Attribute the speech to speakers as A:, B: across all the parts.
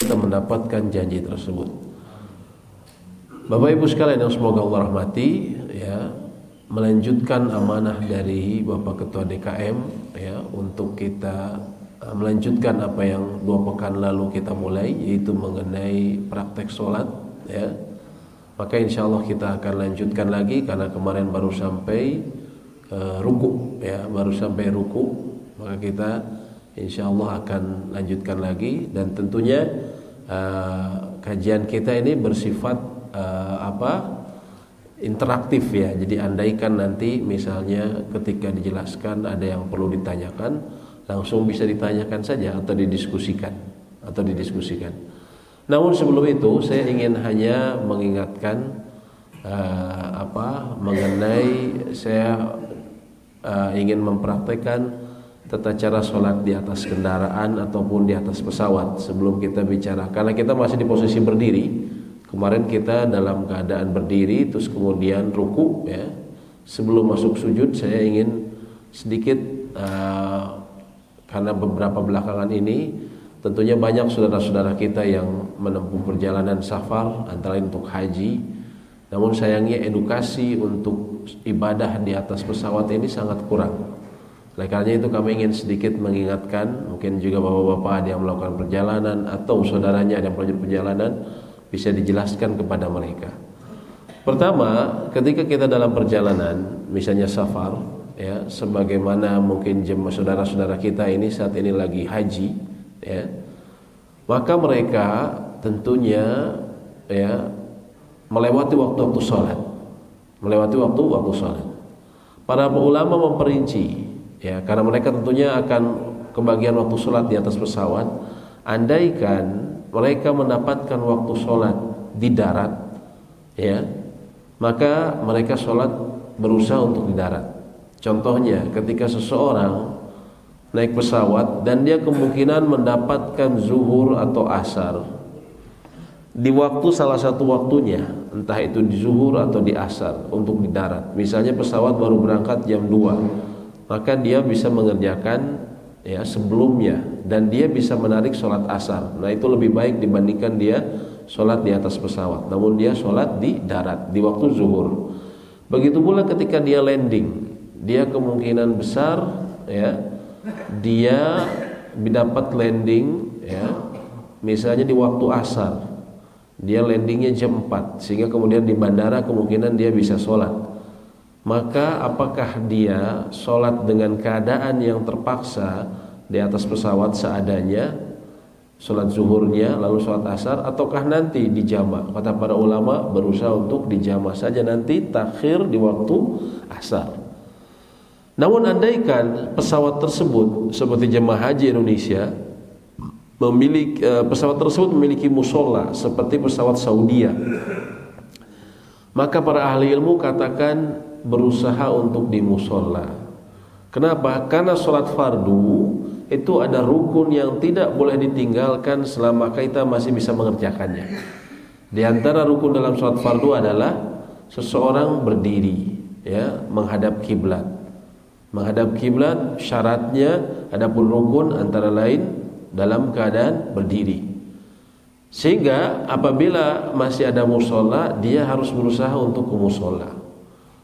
A: kita mendapatkan janji tersebut. Bapak Ibu sekalian yang semoga Allah rahmati, ya, melanjutkan amanah dari Bapak Ketua DKM, ya, untuk kita melanjutkan apa yang 2 pekan lalu kita mulai, yaitu mengenai praktek sholat, ya. Maka insya Allah kita akan lanjutkan lagi, karena kemarin baru sampai ruku, ya, baru sampai ruku. Maka kita insya Allah akan lanjutkan lagi, dan tentunya kajian kita ini bersifat interaktif, ya. Jadi andaikan nanti misalnya ketika dijelaskan ada yang perlu ditanyakan, langsung bisa ditanyakan saja atau didiskusikan. Namun sebelum itu saya ingin hanya mengingatkan mengenai saya ingin mempraktekkan tata cara sholat di atas kendaraan ataupun di atas pesawat sebelum kita bicara, karena kita masih di posisi berdiri. Kemarin kita dalam keadaan berdiri, terus kemudian ruku, ya. Sebelum masuk sujud saya ingin sedikit karena beberapa belakangan ini tentunya banyak saudara-saudara kita yang menempuh perjalanan safar, antara lain untuk haji. Namun sayangnya edukasi untuk ibadah di atas pesawat ini sangat kurang. Oleh karena itu kami ingin sedikit mengingatkan, mungkin juga bapak-bapak ada yang melakukan perjalanan atau saudaranya ada yang melanjutkan perjalanan, bisa dijelaskan kepada mereka. Pertama, ketika kita dalam perjalanan, misalnya safar, ya, sebagaimana mungkin jemaah saudara-saudara kita ini saat ini lagi haji, ya, maka mereka tentunya, ya, melewati waktu-waktu sholat, Para ulama memperinci, ya, karena mereka tentunya akan kebagian waktu sholat di atas pesawat. Andaikan mereka mendapatkan waktu sholat di darat, ya, maka mereka sholat berusaha untuk di darat. Contohnya ketika seseorang naik pesawat dan dia kemungkinan mendapatkan zuhur atau asar di waktu salah satu waktunya, entah itu di zuhur atau di asar untuk di darat. Misalnya pesawat baru berangkat jam 2, maka dia bisa mengerjakan, ya, sebelumnya, dan dia bisa menarik sholat asar. Nah, itu lebih baik dibandingkan dia sholat di atas pesawat, namun dia sholat di darat di waktu zuhur. Begitu pula ketika dia landing, dia kemungkinan besar, ya, dia dapat landing, ya, misalnya di waktu asar, dia landingnya jam 4, sehingga kemudian di bandara kemungkinan dia bisa sholat. Maka apakah dia sholat dengan keadaan yang terpaksa di atas pesawat seadanya, sholat zuhurnya lalu sholat asar, ataukah nanti dijamak? Kata para ulama berusaha untuk dijamak saja, nanti takhir di waktu asar. Namun andaikan pesawat tersebut seperti jemaah haji Indonesia pesawat tersebut memiliki musola seperti pesawat Saudia, maka para ahli ilmu katakan berusaha untuk di musola. Kenapa? Karena sholat fardu itu ada rukun yang tidak boleh ditinggalkan selama kita masih bisa mengerjakannya. Di antara rukun dalam sholat fardu adalah seseorang berdiri, ya, menghadap kiblat. Menghadap kiblat syaratnya adapun rukun antara lain dalam keadaan berdiri. Sehingga apabila masih ada musola, dia harus berusaha untuk ke musola,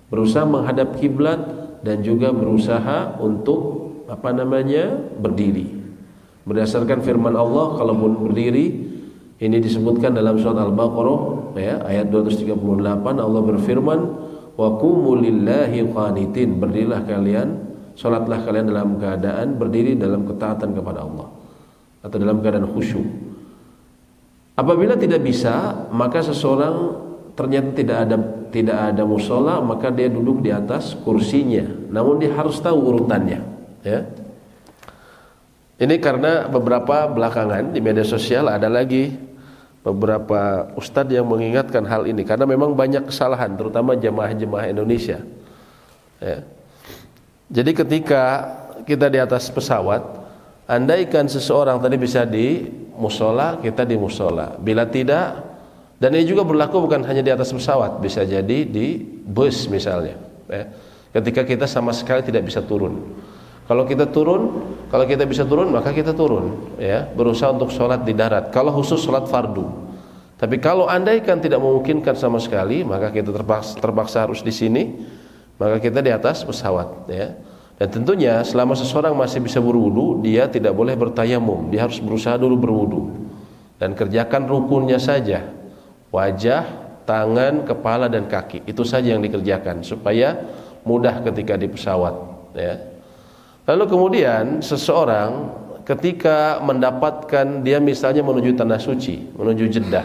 A: berusaha menghadap kiblat, dan juga berusaha untuk berdiri. Berdasarkan firman Allah, kalaupun berdiri, ini disebutkan dalam surat Al-Baqarah, ya, ayat 238, Allah berfirman, wa qumu lillahi qanitin, berdirilah kalian, salatlah kalian dalam keadaan berdiri dalam ketaatan kepada Allah, atau dalam keadaan khusyuk. Apabila tidak bisa, maka seseorang ternyata tidak ada musola, maka dia duduk di atas kursinya. Namun dia harus tahu urutannya, ya. Ini karena beberapa belakangan di media sosial ada lagi beberapa ustadz yang mengingatkan hal ini, karena memang banyak kesalahan terutama jemaah-jemaah Indonesia, ya. Jadi ketika kita di atas pesawat, andaikan seseorang tadi bisa di musola, kita di musola. Bila tidak, dan ini juga berlaku bukan hanya di atas pesawat, bisa jadi di bus misalnya, ya. Ketika kita sama sekali tidak bisa turun. Kalau kita bisa turun maka kita turun, ya, berusaha untuk sholat di darat. Kalau khusus sholat fardu. Tapi kalau andaikan tidak memungkinkan sama sekali, maka kita terpaksa harus di sini, maka kita di atas pesawat, ya. Dan tentunya selama seseorang masih bisa berwudu, dia tidak boleh bertayamum, dia harus berusaha dulu berwudu dan kerjakan rukunnya saja, wajah, tangan, kepala dan kaki. Itu saja yang dikerjakan supaya mudah ketika di pesawat, ya. Lalu kemudian seseorang ketika mendapatkan, dia misalnya menuju tanah suci, menuju Jeddah,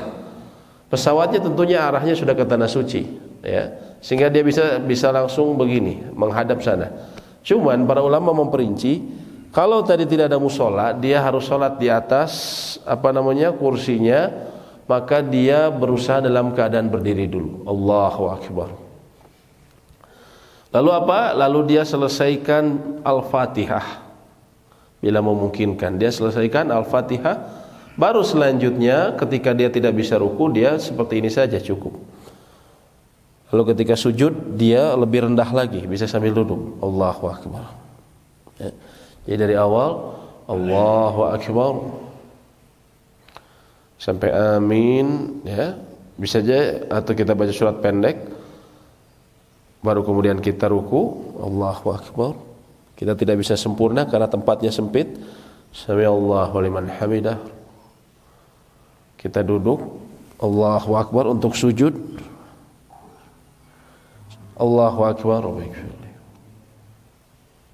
A: pesawatnya tentunya arahnya sudah ke tanah suci, ya, sehingga dia bisa langsung begini menghadap sana. Cuman para ulama memperinci, kalau tadi tidak ada musola, dia harus sholat di atas kursinya, maka dia berusaha dalam keadaan berdiri dulu. Allahu Akbar. Lalu apa? Lalu dia selesaikan Al-Fatihah. Bila memungkinkan, dia selesaikan Al-Fatihah. Baru selanjutnya ketika dia tidak bisa ruku, dia seperti ini saja cukup. Lalu ketika sujud, dia lebih rendah lagi, bisa sambil duduk. Allahu Akbar, ya. Jadi dari awal Allahu Akbar sampai amin, ya, bisa aja, atau kita baca surat pendek. Baru kemudian kita ruku, Allahu Akbar. Kita tidak bisa sempurna karena tempatnya sempit. Sami'allahu liman hamidah. Kita duduk, Allahu Akbar untuk sujud. Allahu Akbar.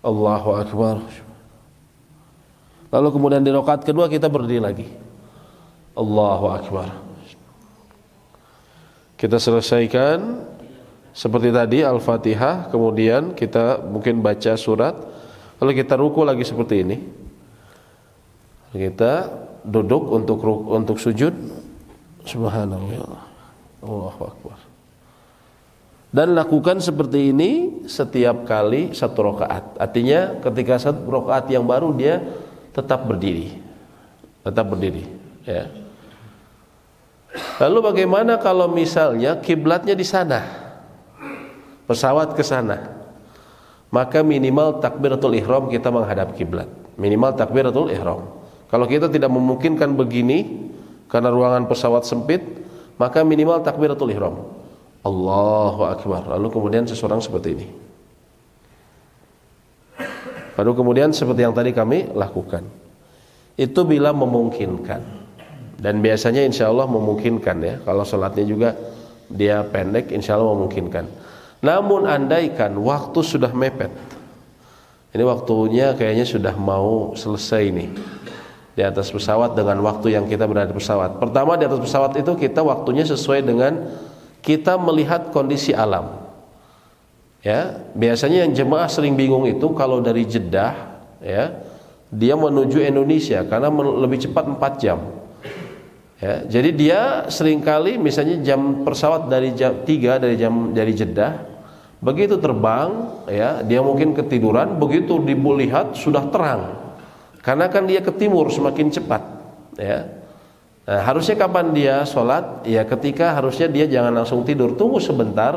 A: Allahu Akbar. Lalu kemudian di rakaat kedua kita berdiri lagi. Allahu Akbar. Kita selesaikan seperti tadi Al-Fatihah, kemudian kita mungkin baca surat, lalu kita ruku lagi seperti ini. Kita duduk untuk sujud. Subhanallah. Allahu Akbar. Dan lakukan seperti ini setiap kali satu rakaat. Artinya ketika satu rakaat yang baru dia tetap berdiri. Tetap berdiri, ya. Lalu bagaimana kalau misalnya kiblatnya di sana? Pesawat ke sana, maka minimal takbiratul ihram kita menghadap kiblat. Minimal takbiratul ihram. Kalau kita tidak memungkinkan begini karena ruangan pesawat sempit, maka minimal takbiratul ihram. Allahu Akbar. Lalu kemudian seseorang seperti ini. Lalu kemudian seperti yang tadi kami lakukan. Itu bila memungkinkan. Dan biasanya insya Allah memungkinkan, ya. Kalau sholatnya juga dia pendek, insya Allah memungkinkan. Namun andaikan waktu sudah mepet, ini waktunya kayaknya sudah mau selesai nih di atas pesawat dengan waktu yang kita berada di pesawat. Pertama, di atas pesawat itu kita waktunya sesuai dengan kita melihat kondisi alam, ya. Biasanya yang jemaah sering bingung itu kalau dari Jeddah, ya, dia menuju Indonesia karena lebih cepat 4 jam. Ya, jadi dia seringkali misalnya jam pesawat dari jam 3 dari Jeddah, begitu terbang, ya, dia mungkin ketiduran, begitu dilihat sudah terang. Karena kan dia ke timur semakin cepat, ya. Nah, harusnya kapan dia sholat? Ya ketika harusnya dia jangan langsung tidur, tunggu sebentar,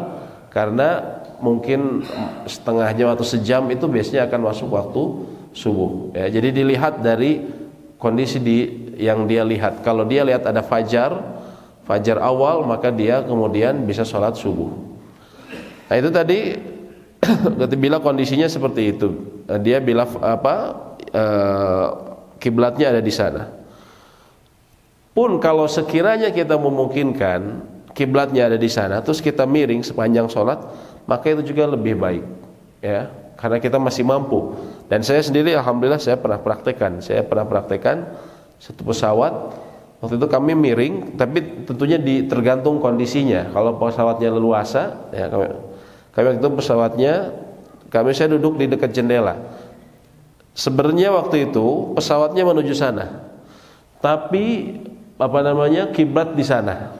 A: karena mungkin setengah jam atau sejam itu biasanya akan masuk waktu subuh, ya. Jadi dilihat dari kondisi yang dia lihat. Kalau dia lihat ada fajar awal, maka dia kemudian bisa sholat subuh. Nah itu tadi bila kondisinya seperti itu, dia bila kiblatnya ada di sana. Pun kalau sekiranya kita memungkinkan kiblatnya ada di sana, terus kita miring sepanjang sholat, maka itu juga lebih baik, ya, karena kita masih mampu. Dan saya sendiri alhamdulillah saya pernah praktekkan satu pesawat. Waktu itu kami miring, tapi tentunya tergantung kondisinya. Kalau pesawatnya leluasa, ya, kami waktu itu saya duduk di dekat jendela. Sebenarnya waktu itu pesawatnya menuju sana, tapi kiblat di sana.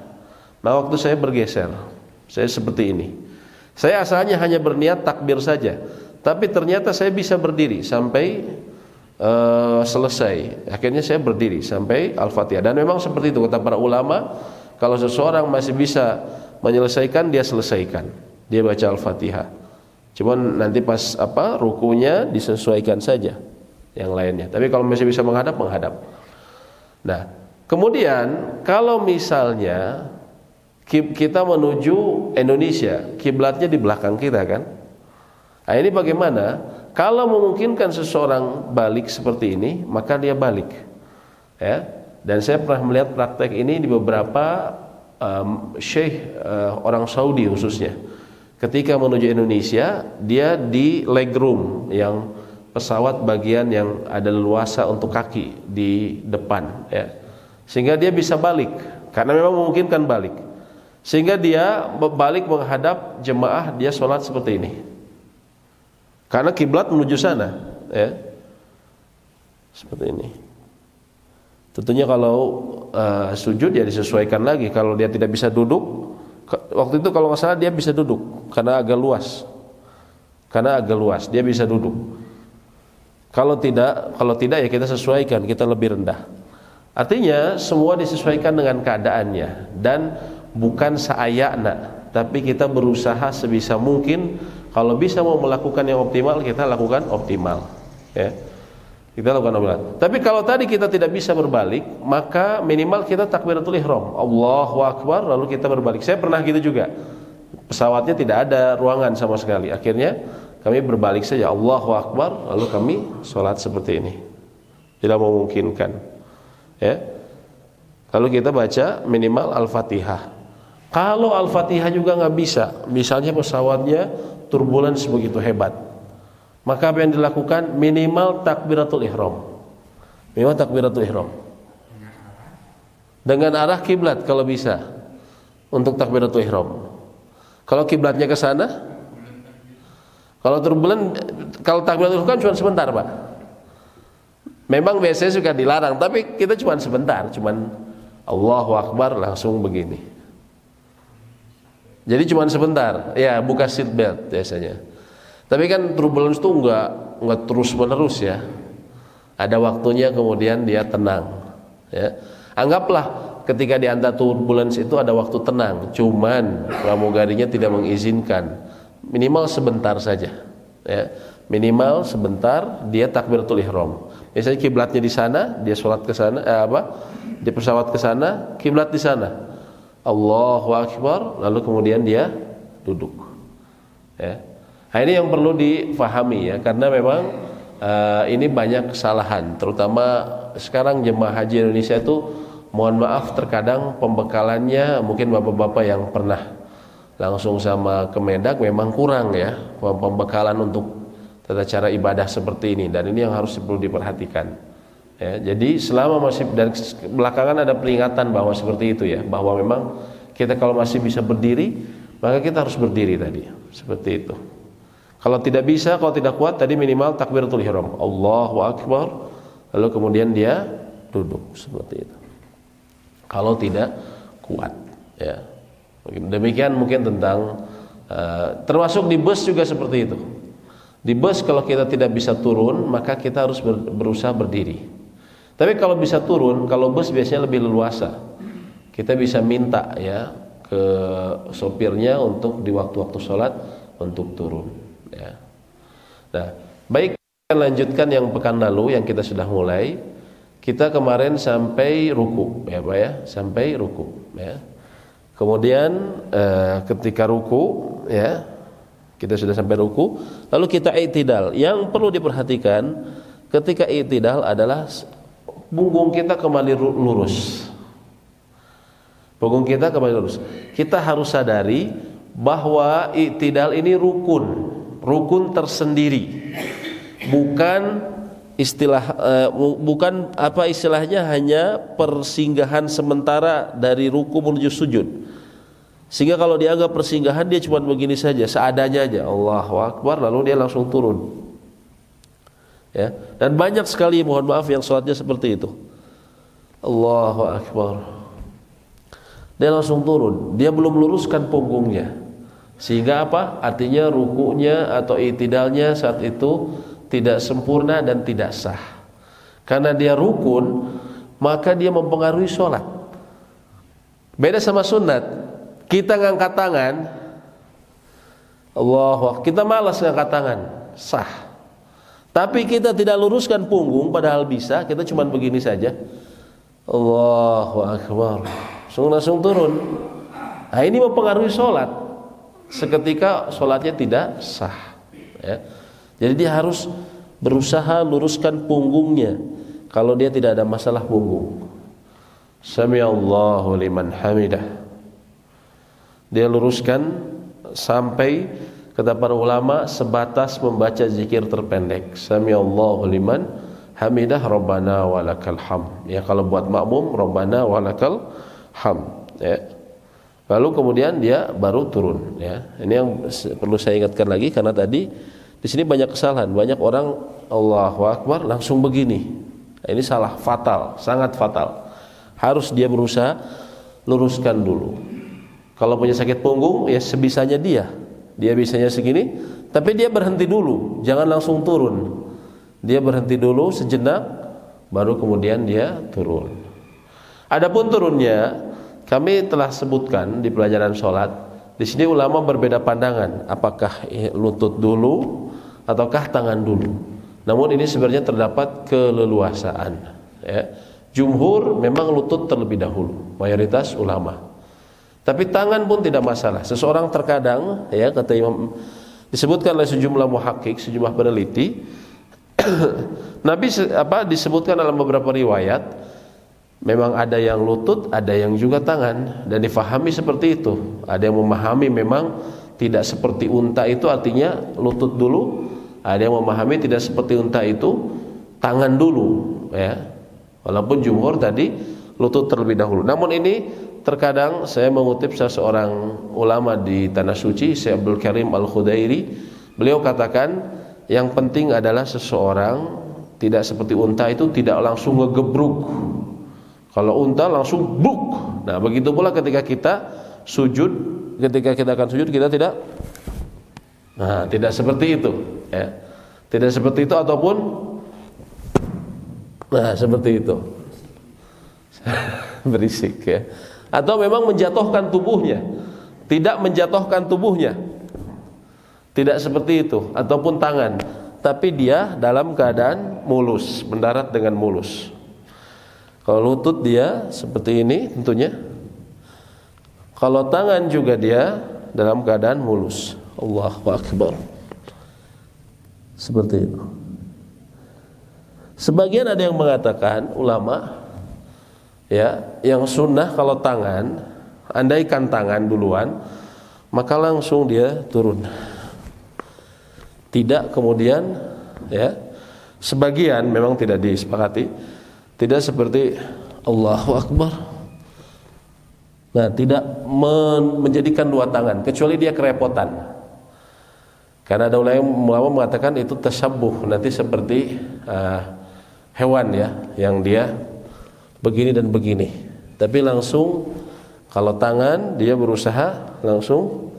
A: Nah waktu saya bergeser, saya seperti ini. Saya asalnya hanya berniat takbir saja, tapi ternyata saya bisa berdiri sampai selesai. Akhirnya saya berdiri sampai Al-Fatihah. Dan memang seperti itu kata para ulama, kalau seseorang masih bisa menyelesaikan, dia selesaikan. Dia baca Al-Fatihah Cuman nanti pas rukunya disesuaikan saja yang lainnya. Tapi kalau masih bisa menghadap, menghadap. Nah, kemudian kalau misalnya kita menuju Indonesia, kiblatnya di belakang kita kan? Nah, ini bagaimana? Kalau memungkinkan seseorang balik seperti ini, maka dia balik. Ya. Dan saya pernah melihat praktek ini di beberapa syekh orang Saudi khususnya. Ketika menuju Indonesia, dia di legroom yang pesawat bagian yang ada leluasa untuk kaki di depan, ya. Sehingga dia bisa balik karena memang memungkinkan balik. Sehingga dia balik menghadap jemaah, dia sholat seperti ini. Karena kiblat menuju sana, ya. Seperti ini. Tentunya kalau sujud ya disesuaikan lagi. Kalau dia tidak bisa duduk, waktu itu kalau nggak salah dia bisa duduk karena agak luas. Karena agak luas, dia bisa duduk. Kalau tidak ya kita sesuaikan, kita lebih rendah. Artinya semua disesuaikan dengan keadaannya dan bukan seayakna, tapi kita berusaha sebisa mungkin. Kalau bisa mau melakukan yang optimal, kita lakukan optimal, ya. Kita lakukan optimal. Tapi kalau tadi kita tidak bisa berbalik, maka minimal kita takbiratul ihram, Allahu Akbar, lalu kita berbalik. Saya pernah gitu juga. Pesawatnya tidak ada ruangan sama sekali. Akhirnya kami berbalik saja, Allahu Akbar, lalu kami sholat seperti ini. Tidak memungkinkan, ya. Lalu kita baca minimal Al-Fatihah. Kalau Al-Fatihah juga nggak bisa, misalnya pesawatnya turbulens begitu hebat, maka apa yang dilakukan? Minimal takbiratul ihram. Minimal takbiratul ihram. Dengan arah kiblat kalau bisa. Untuk takbiratul ihram. Kalau kiblatnya ke sana, kalau turbulens, kalau takbiratul ihram kan cuma sebentar, Pak. Memang biasanya suka dilarang, tapi kita cuma sebentar, cuman Allahu Akbar langsung begini. Jadi cuma sebentar, ya buka seat belt biasanya. Tapi kan turbulence itu enggak terus menerus ya. Ada waktunya kemudian dia tenang. Ya. Anggaplah ketika di antara turbulence itu ada waktu tenang, cuman pramugarinya tidak mengizinkan. Minimal sebentar saja. Ya. Minimal sebentar dia takbiratul ihram. Biasanya kiblatnya di sana, dia sholat ke sana, di pesawat ke sana, kiblat di sana. Allahu Akbar, lalu kemudian dia duduk, ya. Nah, ini yang perlu difahami ya, karena memang ini banyak kesalahan, terutama sekarang jemaah haji Indonesia itu, mohon maaf terkadang pembekalannya mungkin bapak-bapak yang pernah langsung sama Kemendak memang kurang ya, pembekalan untuk tata cara ibadah seperti ini, dan ini yang harus perlu diperhatikan. Ya, jadi selama masih, dan belakangan ada peringatan bahwa seperti itu ya, bahwa memang kita kalau masih bisa berdiri, maka kita harus berdiri tadi, seperti itu. Kalau tidak bisa, kalau tidak kuat tadi minimal takbiratul ihram, Allahu Akbar, lalu kemudian dia duduk seperti itu. Kalau tidak kuat, ya. Demikian mungkin tentang termasuk di bus juga seperti itu. Di bus kalau kita tidak bisa turun, maka kita harus berusaha berdiri. Tapi kalau bisa turun, kalau bus biasanya lebih leluasa. Kita bisa minta ya ke sopirnya untuk di waktu-waktu sholat untuk turun. Ya. Nah, baik, kita lanjutkan yang pekan lalu yang kita sudah mulai. Kita kemarin sampai ruku, ya Pak ya, sampai ruku. Ya. Kemudian ketika ruku, ya kita sudah sampai ruku, lalu kita i'tidal. Yang perlu diperhatikan ketika i'tidal adalah punggung kita kembali lurus. Punggung kita kembali lurus. Kita harus sadari bahwa i'tidal ini rukun tersendiri. Bukan istilahnya hanya persinggahan sementara dari ruku menuju sujud. Sehingga kalau dianggap persinggahan, dia cuma begini saja, seadanya aja, Allahu Akbar, lalu dia langsung turun. Ya, dan banyak sekali mohon maaf yang sholatnya seperti itu, Allahu Akbar, dia langsung turun, dia belum luruskan punggungnya, sehingga apa? Artinya rukunya atau i'tidalnya saat itu tidak sempurna dan tidak sah. Karena dia rukun, maka dia mempengaruhi sholat. Beda sama sunat, kita ngangkat tangan, Allahu Akbar. Kita malas ngangkat tangan, sah. Tapi kita tidak luruskan punggung, padahal bisa. Kita cuma begini saja. Allahu Akbar. Langsung turun. Nah, ini mempengaruhi sholat. Seketika sholatnya tidak sah. Ya. Jadi dia harus berusaha luruskan punggungnya. Kalau dia tidak ada masalah punggung. Sami'allahu liman hamidah. Dia luruskan sampai kata para ulama sebatas membaca zikir terpendek. Sami'allahu liman hamidah rabbana walakal hamd. Ya, kalau buat makmum rabbana walakal hamd. Ya. Lalu kemudian dia baru turun. Ya. Ini yang perlu saya ingatkan lagi karena tadi di sini banyak kesalahan. Banyak orang Allahu Akbar langsung begini. Nah, ini salah fatal, sangat fatal. Harus dia berusaha luruskan dulu. Kalau punya sakit punggung ya sebisanya dia. Dia bisanya segini, tapi dia berhenti dulu, jangan langsung turun. Dia berhenti dulu sejenak, baru kemudian dia turun. Adapun turunnya, kami telah sebutkan di pelajaran sholat. Di sini ulama berbeda pandangan, apakah lutut dulu ataukah tangan dulu. Namun ini sebenarnya terdapat keleluasaan. Ya. Jumhur memang lutut terlebih dahulu, mayoritas ulama. Tapi tangan pun tidak masalah. Seseorang terkadang, ya kata Imam, disebutkan oleh sejumlah muhakkik, sejumlah peneliti, Nabi disebutkan dalam beberapa riwayat, memang ada yang lutut, ada yang juga tangan, dan difahami seperti itu. Ada yang memahami memang tidak seperti unta itu artinya lutut dulu, ada yang memahami tidak seperti unta itu tangan dulu, ya. Walaupun jumhur tadi lutut terlebih dahulu. Namun ini terkadang saya mengutip seorang ulama di Tanah Suci, Syekh Abdul Karim Al-Khudairi. Beliau katakan yang penting adalah seseorang tidak seperti unta itu tidak langsung ngegebruk. Kalau unta langsung buk. Nah begitu pula ketika kita sujud, ketika kita akan sujud kita tidak, nah tidak seperti itu, ya. Tidak seperti itu ataupun nah seperti itu berisik ya. Atau memang menjatuhkan tubuhnya, tidak menjatuhkan tubuhnya, tidak seperti itu. Ataupun tangan, tapi dia dalam keadaan mulus, mendarat dengan mulus. Kalau lutut dia seperti ini tentunya. Kalau tangan juga dia dalam keadaan mulus. Allahu Akbar. Seperti itu. Sebagian ada yang mengatakan ulama, ya, yang sunnah kalau tangan, andaikan tangan duluan, maka langsung dia turun. Tidak kemudian, ya, sebagian memang tidak disepakati, tidak seperti Allahu Akbar. Nah, tidak menjadikan dua tangan, kecuali dia kerepotan. Karena ada ulama mengatakan itu tasabbuh, nanti seperti hewan ya, yang dia begini dan begini. Tapi langsung kalau tangan dia berusaha langsung,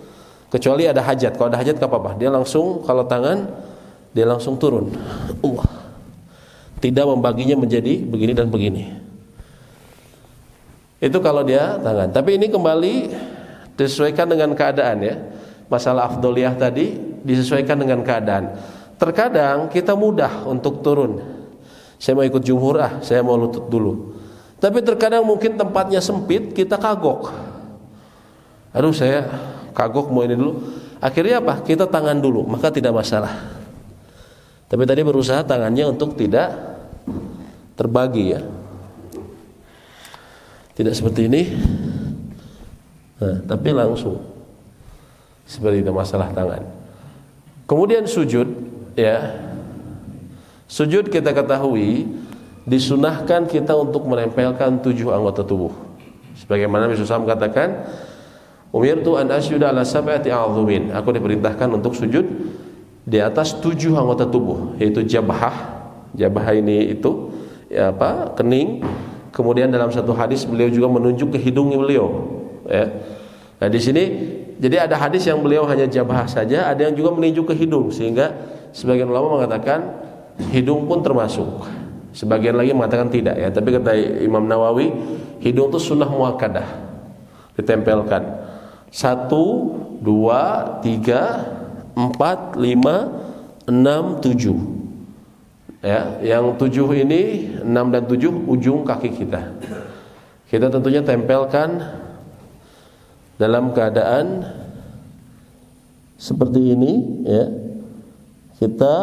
A: kecuali ada hajat. Kalau ada hajat gak apa-apa. Dia langsung, kalau tangan dia langsung turun. Tidak membaginya menjadi begini dan begini. Itu kalau dia tangan. Tapi ini kembali disesuaikan dengan keadaan ya. Masalah afdoliyah tadi disesuaikan dengan keadaan. Terkadang kita mudah untuk turun. Saya mau ikut jumhur, saya mau lutut dulu. Tapi terkadang mungkin tempatnya sempit, kita kagok. Aduh saya kagok mau ini dulu. Akhirnya apa? Kita tangan dulu, maka tidak masalah. Tapi tadi berusaha tangannya untuk tidak terbagi ya. Tidak seperti ini. Nah, tapi langsung. Seperti itu masalah tangan. Kemudian sujud ya. Sujud kita ketahui disunahkan kita untuk menempelkan 7 anggota tubuh. Sebagaimana Nabi SAW katakan, umirtu an asjuda ala sab'ati a'dhumin. Aku diperintahkan untuk sujud di atas 7 anggota tubuh, yaitu jabhah. Jabhah ini itu ya apa? Kening. Kemudian dalam satu hadis beliau juga menunjuk ke hidungnya beliau. Ya. Nah di sini jadi ada hadis yang beliau hanya jabhah saja, ada yang juga menunjuk ke hidung, sehingga sebagian ulama mengatakan hidung pun termasuk. Sebagian lagi mengatakan tidak ya. Tapi kata Imam Nawawi, hidung itu sunnah muakkadah, ditempelkan 1, 2, 3, 4, 5, 6, 7. Ya, yang 7 ini 6 dan 7 ujung kaki kita. Kita tentunya tempelkan dalam keadaan seperti ini ya. Kita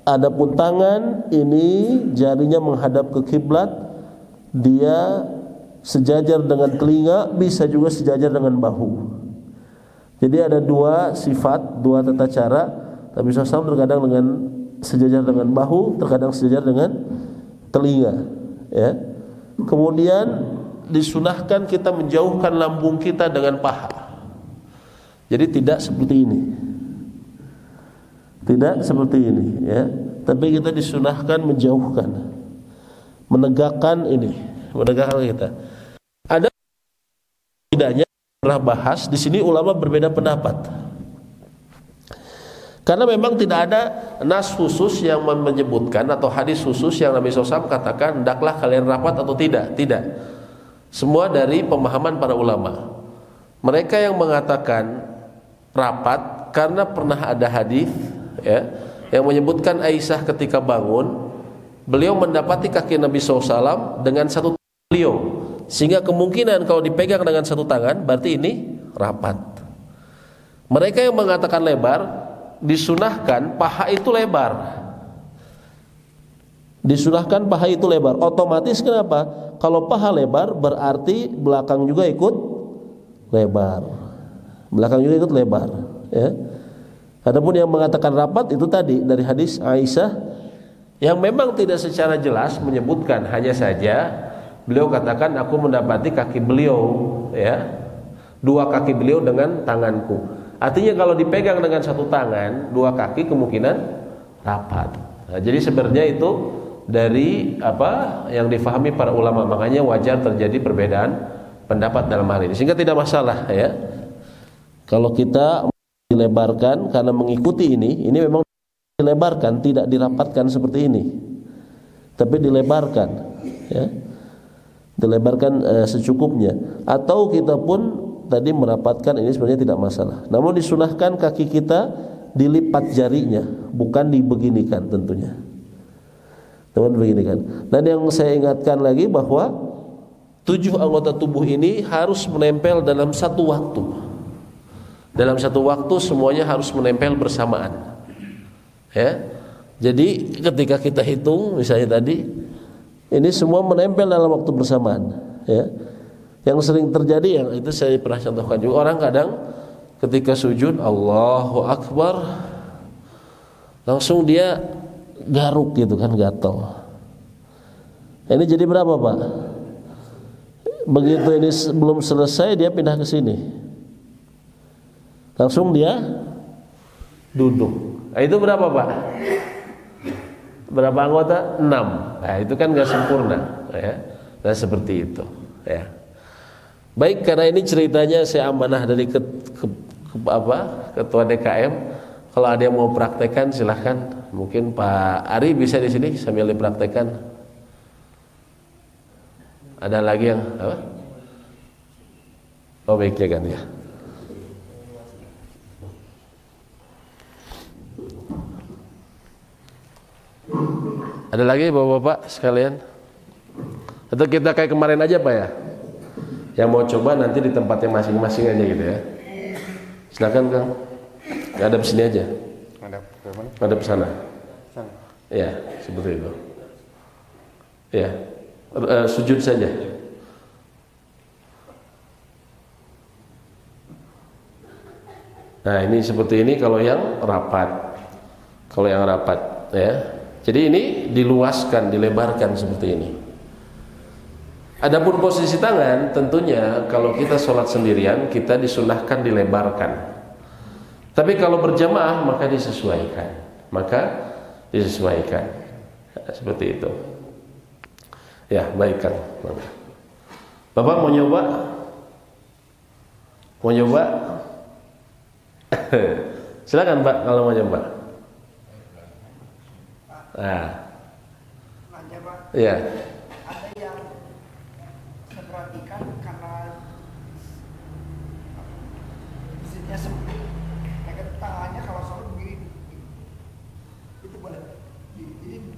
A: adapun tangan ini jarinya menghadap ke kiblat, dia sejajar dengan telinga, bisa juga sejajar dengan bahu. Jadi ada dua sifat, dua tata cara. Nabi SAW terkadang dengan sejajar dengan bahu, terkadang sejajar dengan telinga ya. Kemudian disunahkan kita menjauhkan lambung kita dengan paha. Jadi tidak seperti ini. Tidak seperti ini ya. Tapi kita disunahkan menjauhkan, menegakkan ini, menegakkan kita. Ada tidaknya pernah bahas di sini ulama berbeda pendapat. Karena memang tidak ada nas khusus yang menyebutkan atau hadis khusus yang Nabi SAW katakan hendaklah kalian rapat atau tidak. Tidak. Semua dari pemahaman para ulama. Mereka yang mengatakan rapat karena pernah ada hadis ya, yang menyebutkan Aisyah ketika bangun, beliau mendapati kaki Nabi SAW dengan satu tangan beliau, sehingga kemungkinan kalau dipegang dengan satu tangan berarti ini rapat. Mereka yang mengatakan lebar, disunahkan paha itu lebar. Disunahkan paha itu lebar. Otomatis kenapa? Kalau paha lebar berarti belakang juga ikut lebar. Belakang juga ikut lebar ya. Adapun yang mengatakan rapat itu tadi dari hadis Aisyah yang memang tidak secara jelas menyebutkan, hanya saja beliau katakan aku mendapati kaki beliau ya, dua kaki beliau dengan tanganku. Artinya kalau dipegang dengan satu tangan, dua kaki kemungkinan rapat. Nah, jadi sebenarnya itu dari apa yang difahami para ulama, makanya wajar terjadi perbedaan pendapat dalam hal ini, sehingga tidak masalah ya. Kalau kita dilebarkan karena mengikuti ini memang dilebarkan, tidak dirapatkan seperti ini, tapi dilebarkan ya, dilebarkan secukupnya. Atau kita pun tadi merapatkan, ini sebenarnya tidak masalah. Namun disunahkan kaki kita dilipat jarinya, bukan dibeginikan tentunya. Teman beginikan. Dan yang saya ingatkan lagi bahwa 7 anggota tubuh ini harus menempel dalam satu waktu. Dalam satu waktu semuanya harus menempel bersamaan. Ya. Jadi ketika kita hitung misalnya tadi, ini semua menempel dalam waktu bersamaan. Ya. Yang sering terjadi yang itu saya pernah contohkan juga, orang kadang ketika sujud Allahu Akbar langsung dia garuk gitu kan, gatal. Ini jadi berapa Pak? Begitu ini belum selesai dia pindah ke sini. Langsung dia duduk. Nah, itu berapa Pak? Berapa anggota? 6. Nah, itu kan gak sempurna ya. Nah, seperti itu ya. Baik, karena ini ceritanya saya amanah dari ketua DKM. Kalau ada yang mau praktekkan silahkan. Mungkin Pak Ari bisa di sini sambil dipraktekkan. Ada lagi yang apa? Oh, baiknya kan ya. Ada lagi bapak-bapak sekalian? Atau kita kayak kemarin aja Pak ya? Yang mau coba nanti di tempatnya masing-masing aja gitu ya. Silakan Kang. Ngadep sini aja. Ngadep sana. Ya, seperti itu. Ya, sujud saja. Nah, ini seperti ini kalau yang rapat. Kalau yang rapat, ya. Jadi ini diluaskan, dilebarkan seperti ini. Adapun posisi tangan, tentunya kalau kita sholat sendirian, kita disunahkan dilebarkan. Tapi kalau berjamaah, maka disesuaikan. Seperti itu. Ya, baik Kang. Bapak mau nyoba? Mau nyoba? Silakan Pak kalau mau nyoba. Nah.
B: Nanya Pak.
A: Iya.
B: Ada yang saya perhatikan karena masjidnya sempit, tangannya kalau sholat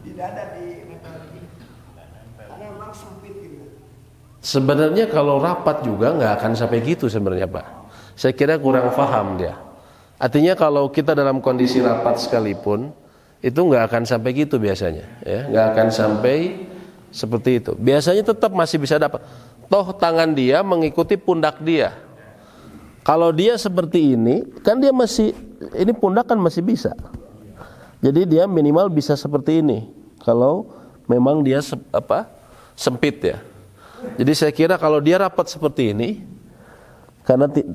B: Tidak ada di metode karena memang sempit gitu.
A: Sebenarnya kalau rapat juga nggak akan sampai gitu sebenarnya Pak. Saya kira kurang paham dia. Artinya kalau kita dalam kondisi rapat sekalipun itu nggak akan sampai gitu biasanya, ya, nggak akan sampai seperti itu. Biasanya tetap masih bisa dapat. Toh tangan dia mengikuti pundak dia. Kalau dia seperti ini, kan dia masih, ini pundak kan masih bisa. Jadi dia minimal bisa seperti ini. Kalau memang dia sempit ya. Jadi saya kira kalau dia rapat seperti ini,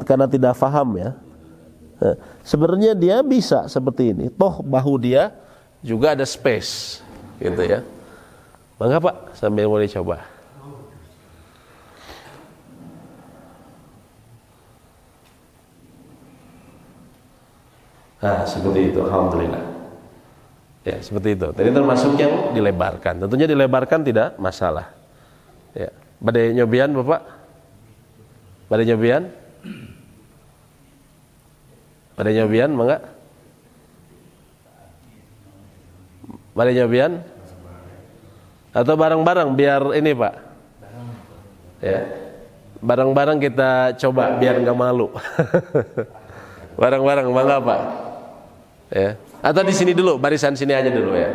A: karena tidak paham ya. Sebenarnya dia bisa seperti ini. Toh bahu dia juga ada space, gitu ya. Mangga Pak, sambil boleh coba. Nah, seperti itu, alhamdulillah. Ya, seperti itu. Tadi termasuk yang dilebarkan. Tentunya dilebarkan tidak masalah. Ya, badai nyobian Bapak? Badai nyobian? Badai nyobian, mangga? Badai nyobian? Atau bareng-bareng biar ini Pak? Ya, bareng-bareng kita coba biar nggak malu. Bareng-bareng, mangga Pak? Ya. Atau di sini dulu, barisan sini aja dulu ya.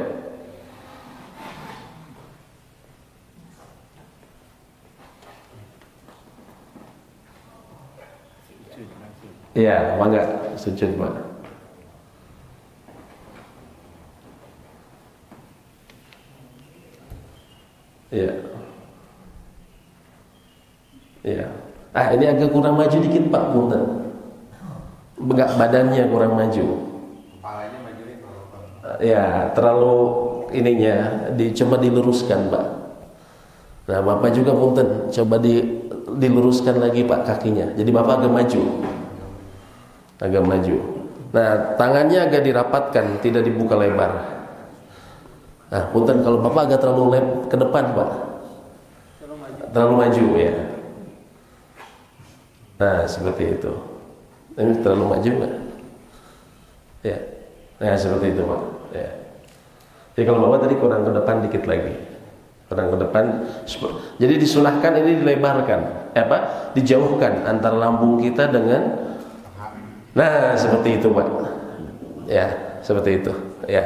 A: Iya, mangga sujud Pak. Iya. Iya. Ah, ini agak kurang maju dikit Pak, punten. Enggak, badannya kurang maju.
C: Kepalanya majuin kalau
A: Ya, terlalu ininya coba diluruskan Pak. Nah, Bapak juga punten, coba diluruskan lagi Pak kakinya. Jadi Bapak agak maju. Agak maju. Nah, tangannya agak dirapatkan, tidak dibuka lebar. Nah, punten kalau Bapak agak terlalu ke depan Pak. Terlalu maju ya. Nah, seperti itu. Ini terlalu maju nggak? Ya. Nah, seperti itu Pak. Ya. Jadi kalau Bapak tadi kurang ke depan dikit lagi. Kurang ke depan. Jadi disunahkan ini dilebarkan. Dijauhkan antara lambung kita dengan. Nah, seperti itu Pak. Ya, seperti itu. Ya.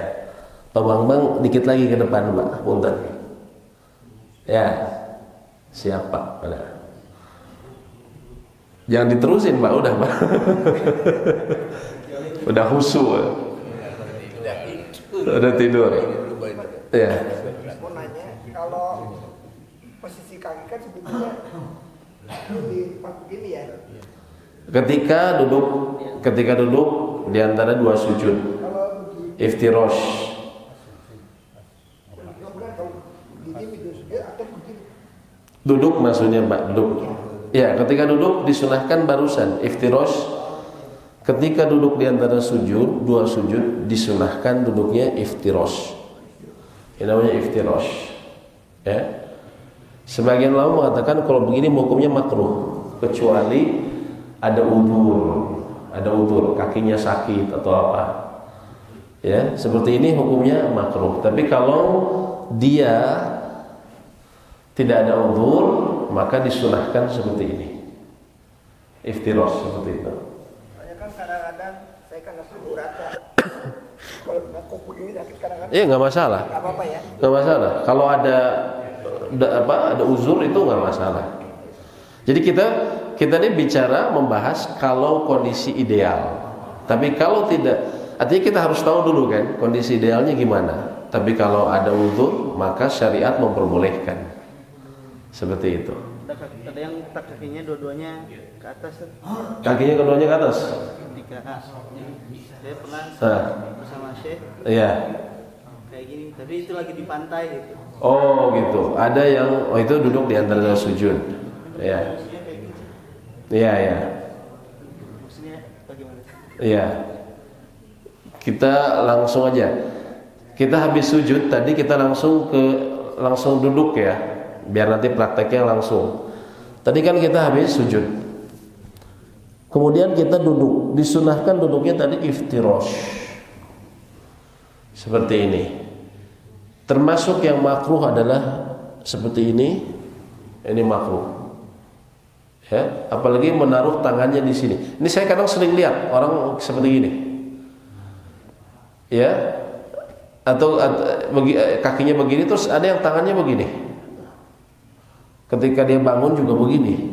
A: Pak Bang dikit lagi ke depan Pak. Punten. Ya. Siap Pak. Pada. Jangan diterusin Pak, udah Pak. Udah khusyuk. Udah tidur. Ya.
B: Mau nanya, kalau posisi kaki kan sebetulnya di begini ya.
A: Ketika duduk di antara dua sujud.
B: Kalau begini,
A: Iftirosh.
B: atau begini.
A: Duduk maksudnya Pak, duduk. Ya, ketika duduk disunahkan barusan iftirosh. Ketika duduk di antara dua sujud disunahkan duduknya iftirosh. Ini namanya iftirosh. Ya. Sebagian ulama mengatakan kalau begini hukumnya makruh kecuali ada udzur, kakinya sakit atau apa. Ya, seperti ini hukumnya makruh. Tapi kalau dia tidak ada udzur, maka disunahkan seperti ini. Iftirosh seperti itu.
B: Saya kan kadang-kadang saya kan nggak rata. Kalau kok begini sakit kadang-kadang.
A: Iya, nggak masalah.
B: Nggak apa-apa ya.
A: Nggak masalah. Kalau ada uzur itu nggak masalah. Jadi kita ini bicara membahas kalau kondisi ideal. Tapi kalau tidak, artinya kita harus tahu dulu kan kondisi idealnya gimana. Tapi kalau ada uzur maka syariat memperbolehkan. Seperti itu.
D: Ada yang letak kakinya dua-duanya ke atas.
A: Kakinya keduanya ke atas.
D: Ketika saya pernah bersama Syekh.
A: Iya.
D: Kayak gini, tapi itu lagi di pantai gitu.
A: Oh gitu. Ada yang itu duduk di antara sujud. Iya.
D: Maksudnya kayak gitu.
A: Iya, iya.
D: Maksudnya bagaimana?
A: Iya. Kita langsung aja. Kita habis sujud tadi kita langsung duduk ya. Biar nanti prakteknya langsung. Tadi kan kita habis sujud. Kemudian kita duduk. Disunahkan duduknya tadi iftirosh. Seperti ini. Termasuk yang makruh adalah seperti ini makruh. Ya, apalagi menaruh tangannya di sini. Ini saya kadang sering lihat orang seperti ini. Ya, atau kakinya begini terus ada yang tangannya begini. Ketika dia bangun juga begini.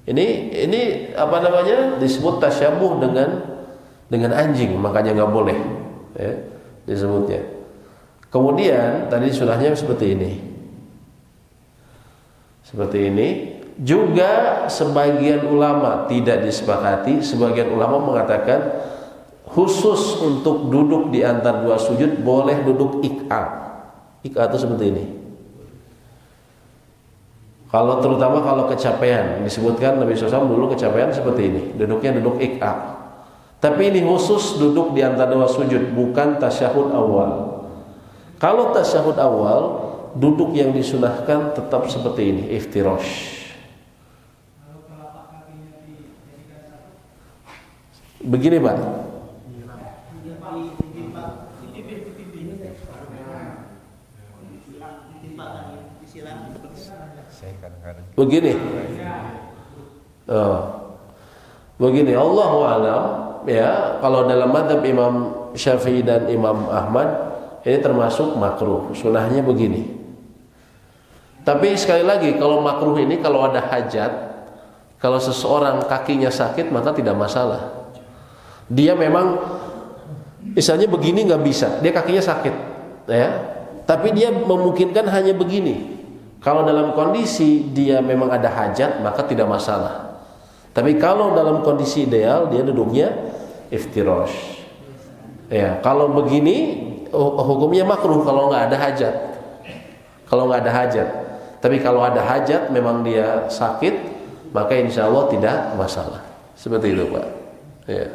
A: Ini apa namanya? Disebut tasyabuh dengan anjing, makanya nggak boleh. Ya, disebutnya. Kemudian tadi sunahnya seperti ini. Seperti ini. Juga sebagian ulama tidak disepakati. Sebagian ulama mengatakan khusus untuk duduk di antara dua sujud boleh duduk ik'a. Ik'a itu seperti ini. Terutama kalau kecapean, disebutkan Nabi SAW dulu kecapean seperti ini. Duduknya duduk ik'a. Tapi ini khusus duduk di antara dua sujud, bukan tasyahud awal. Kalau tasyahud awal, duduk yang disunahkan tetap seperti ini, iftirash. Begini Pak. Begini. Begini, Allahu a'lam ya, kalau dalam mazhab Imam Syafi'i dan Imam Ahmad ini termasuk makruh, sunahnya begini. Tapi sekali lagi, kalau makruh ini kalau ada hajat, kalau seseorang kakinya sakit maka tidak masalah. Dia memang misalnya begini nggak bisa, dia kakinya sakit, ya. Tapi dia memungkinkan hanya begini. Kalau dalam kondisi dia memang ada hajat maka tidak masalah. Tapi kalau dalam kondisi ideal dia duduknya iftirash. Ya, kalau begini hukumnya makruh kalau nggak ada hajat. Kalau nggak ada hajat. Tapi kalau ada hajat memang dia sakit, maka insya Allah tidak masalah. Seperti itu Pak. Ya.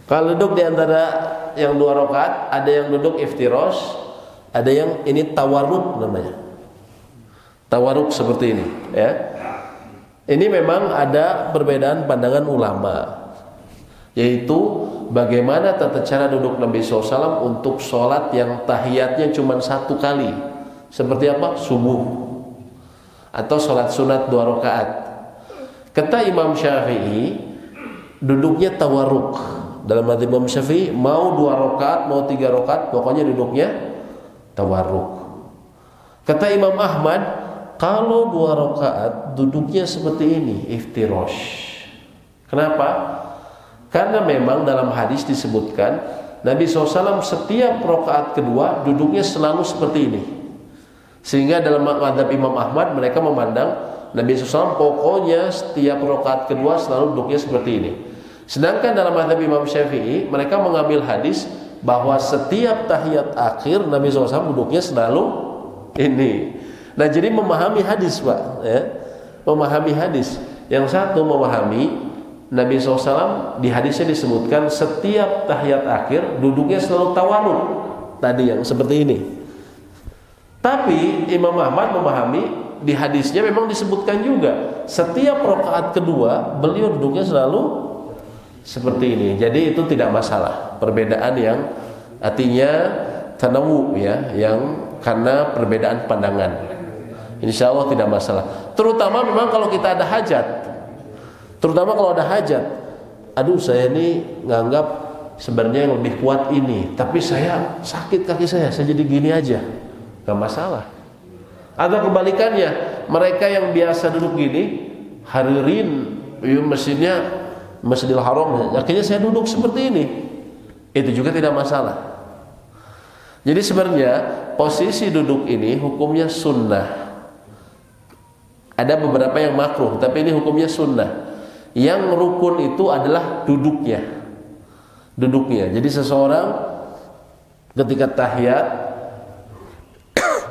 A: Kalau duduk di antara yang 2 rakaat, ada yang duduk iftirash, ada yang ini tawarruk namanya. Tawarruk seperti ini, ya. Ini memang ada perbedaan pandangan ulama, yaitu bagaimana tata cara duduk Nabi SAW untuk sholat yang tahiyatnya cuma 1 kali, seperti apa? Subuh, atau sholat sunat 2 rakaat. Kata Imam Syafi'i, duduknya tawarruk. Dalam mazhab Imam Syafi'i, mau 2 rakaat, mau 3 rakaat, pokoknya duduknya tawarruk. Kata Imam Ahmad, kalau 2 rakaat duduknya seperti ini, iftirash. Kenapa? Karena memang dalam hadis disebutkan Nabi SAW setiap rakaat kedua duduknya selalu seperti ini. Sehingga dalam mazhab Imam Ahmad mereka memandang Nabi SAW pokoknya setiap rakaat kedua selalu duduknya seperti ini. Sedangkan dalam mazhab Imam Syafi'i mereka mengambil hadis bahwa setiap tahiyat akhir Nabi SAW duduknya selalu ini. Nah, jadi memahami hadis Pak, ya, memahami hadis. Yang satu memahami Nabi SAW di hadisnya disebutkan setiap tahiyat akhir duduknya selalu tawarruk, tadi yang seperti ini. Tapi Imam Ahmad memahami di hadisnya memang disebutkan juga setiap rakaat kedua beliau duduknya selalu seperti ini. Jadi itu tidak masalah. Perbedaan yang artinya tanawu, ya, yang karena perbedaan pandangan. Insya Allah tidak masalah. Terutama memang kalau kita ada hajat. Terutama kalau ada hajat. Aduh, saya ini nganggap sebenarnya yang lebih kuat ini, tapi saya sakit kaki saya jadi gini aja, nggak masalah. Atau kebalikannya, mereka yang biasa duduk gini, hadirin mesinnya Masjidil Haram, akhirnya saya duduk seperti ini, itu juga tidak masalah. Jadi sebenarnya posisi duduk ini hukumnya sunnah. Ada beberapa yang makruh, tapi ini hukumnya sunnah. Yang rukun itu adalah duduknya. Duduknya. Jadi seseorang ketika tahiyat,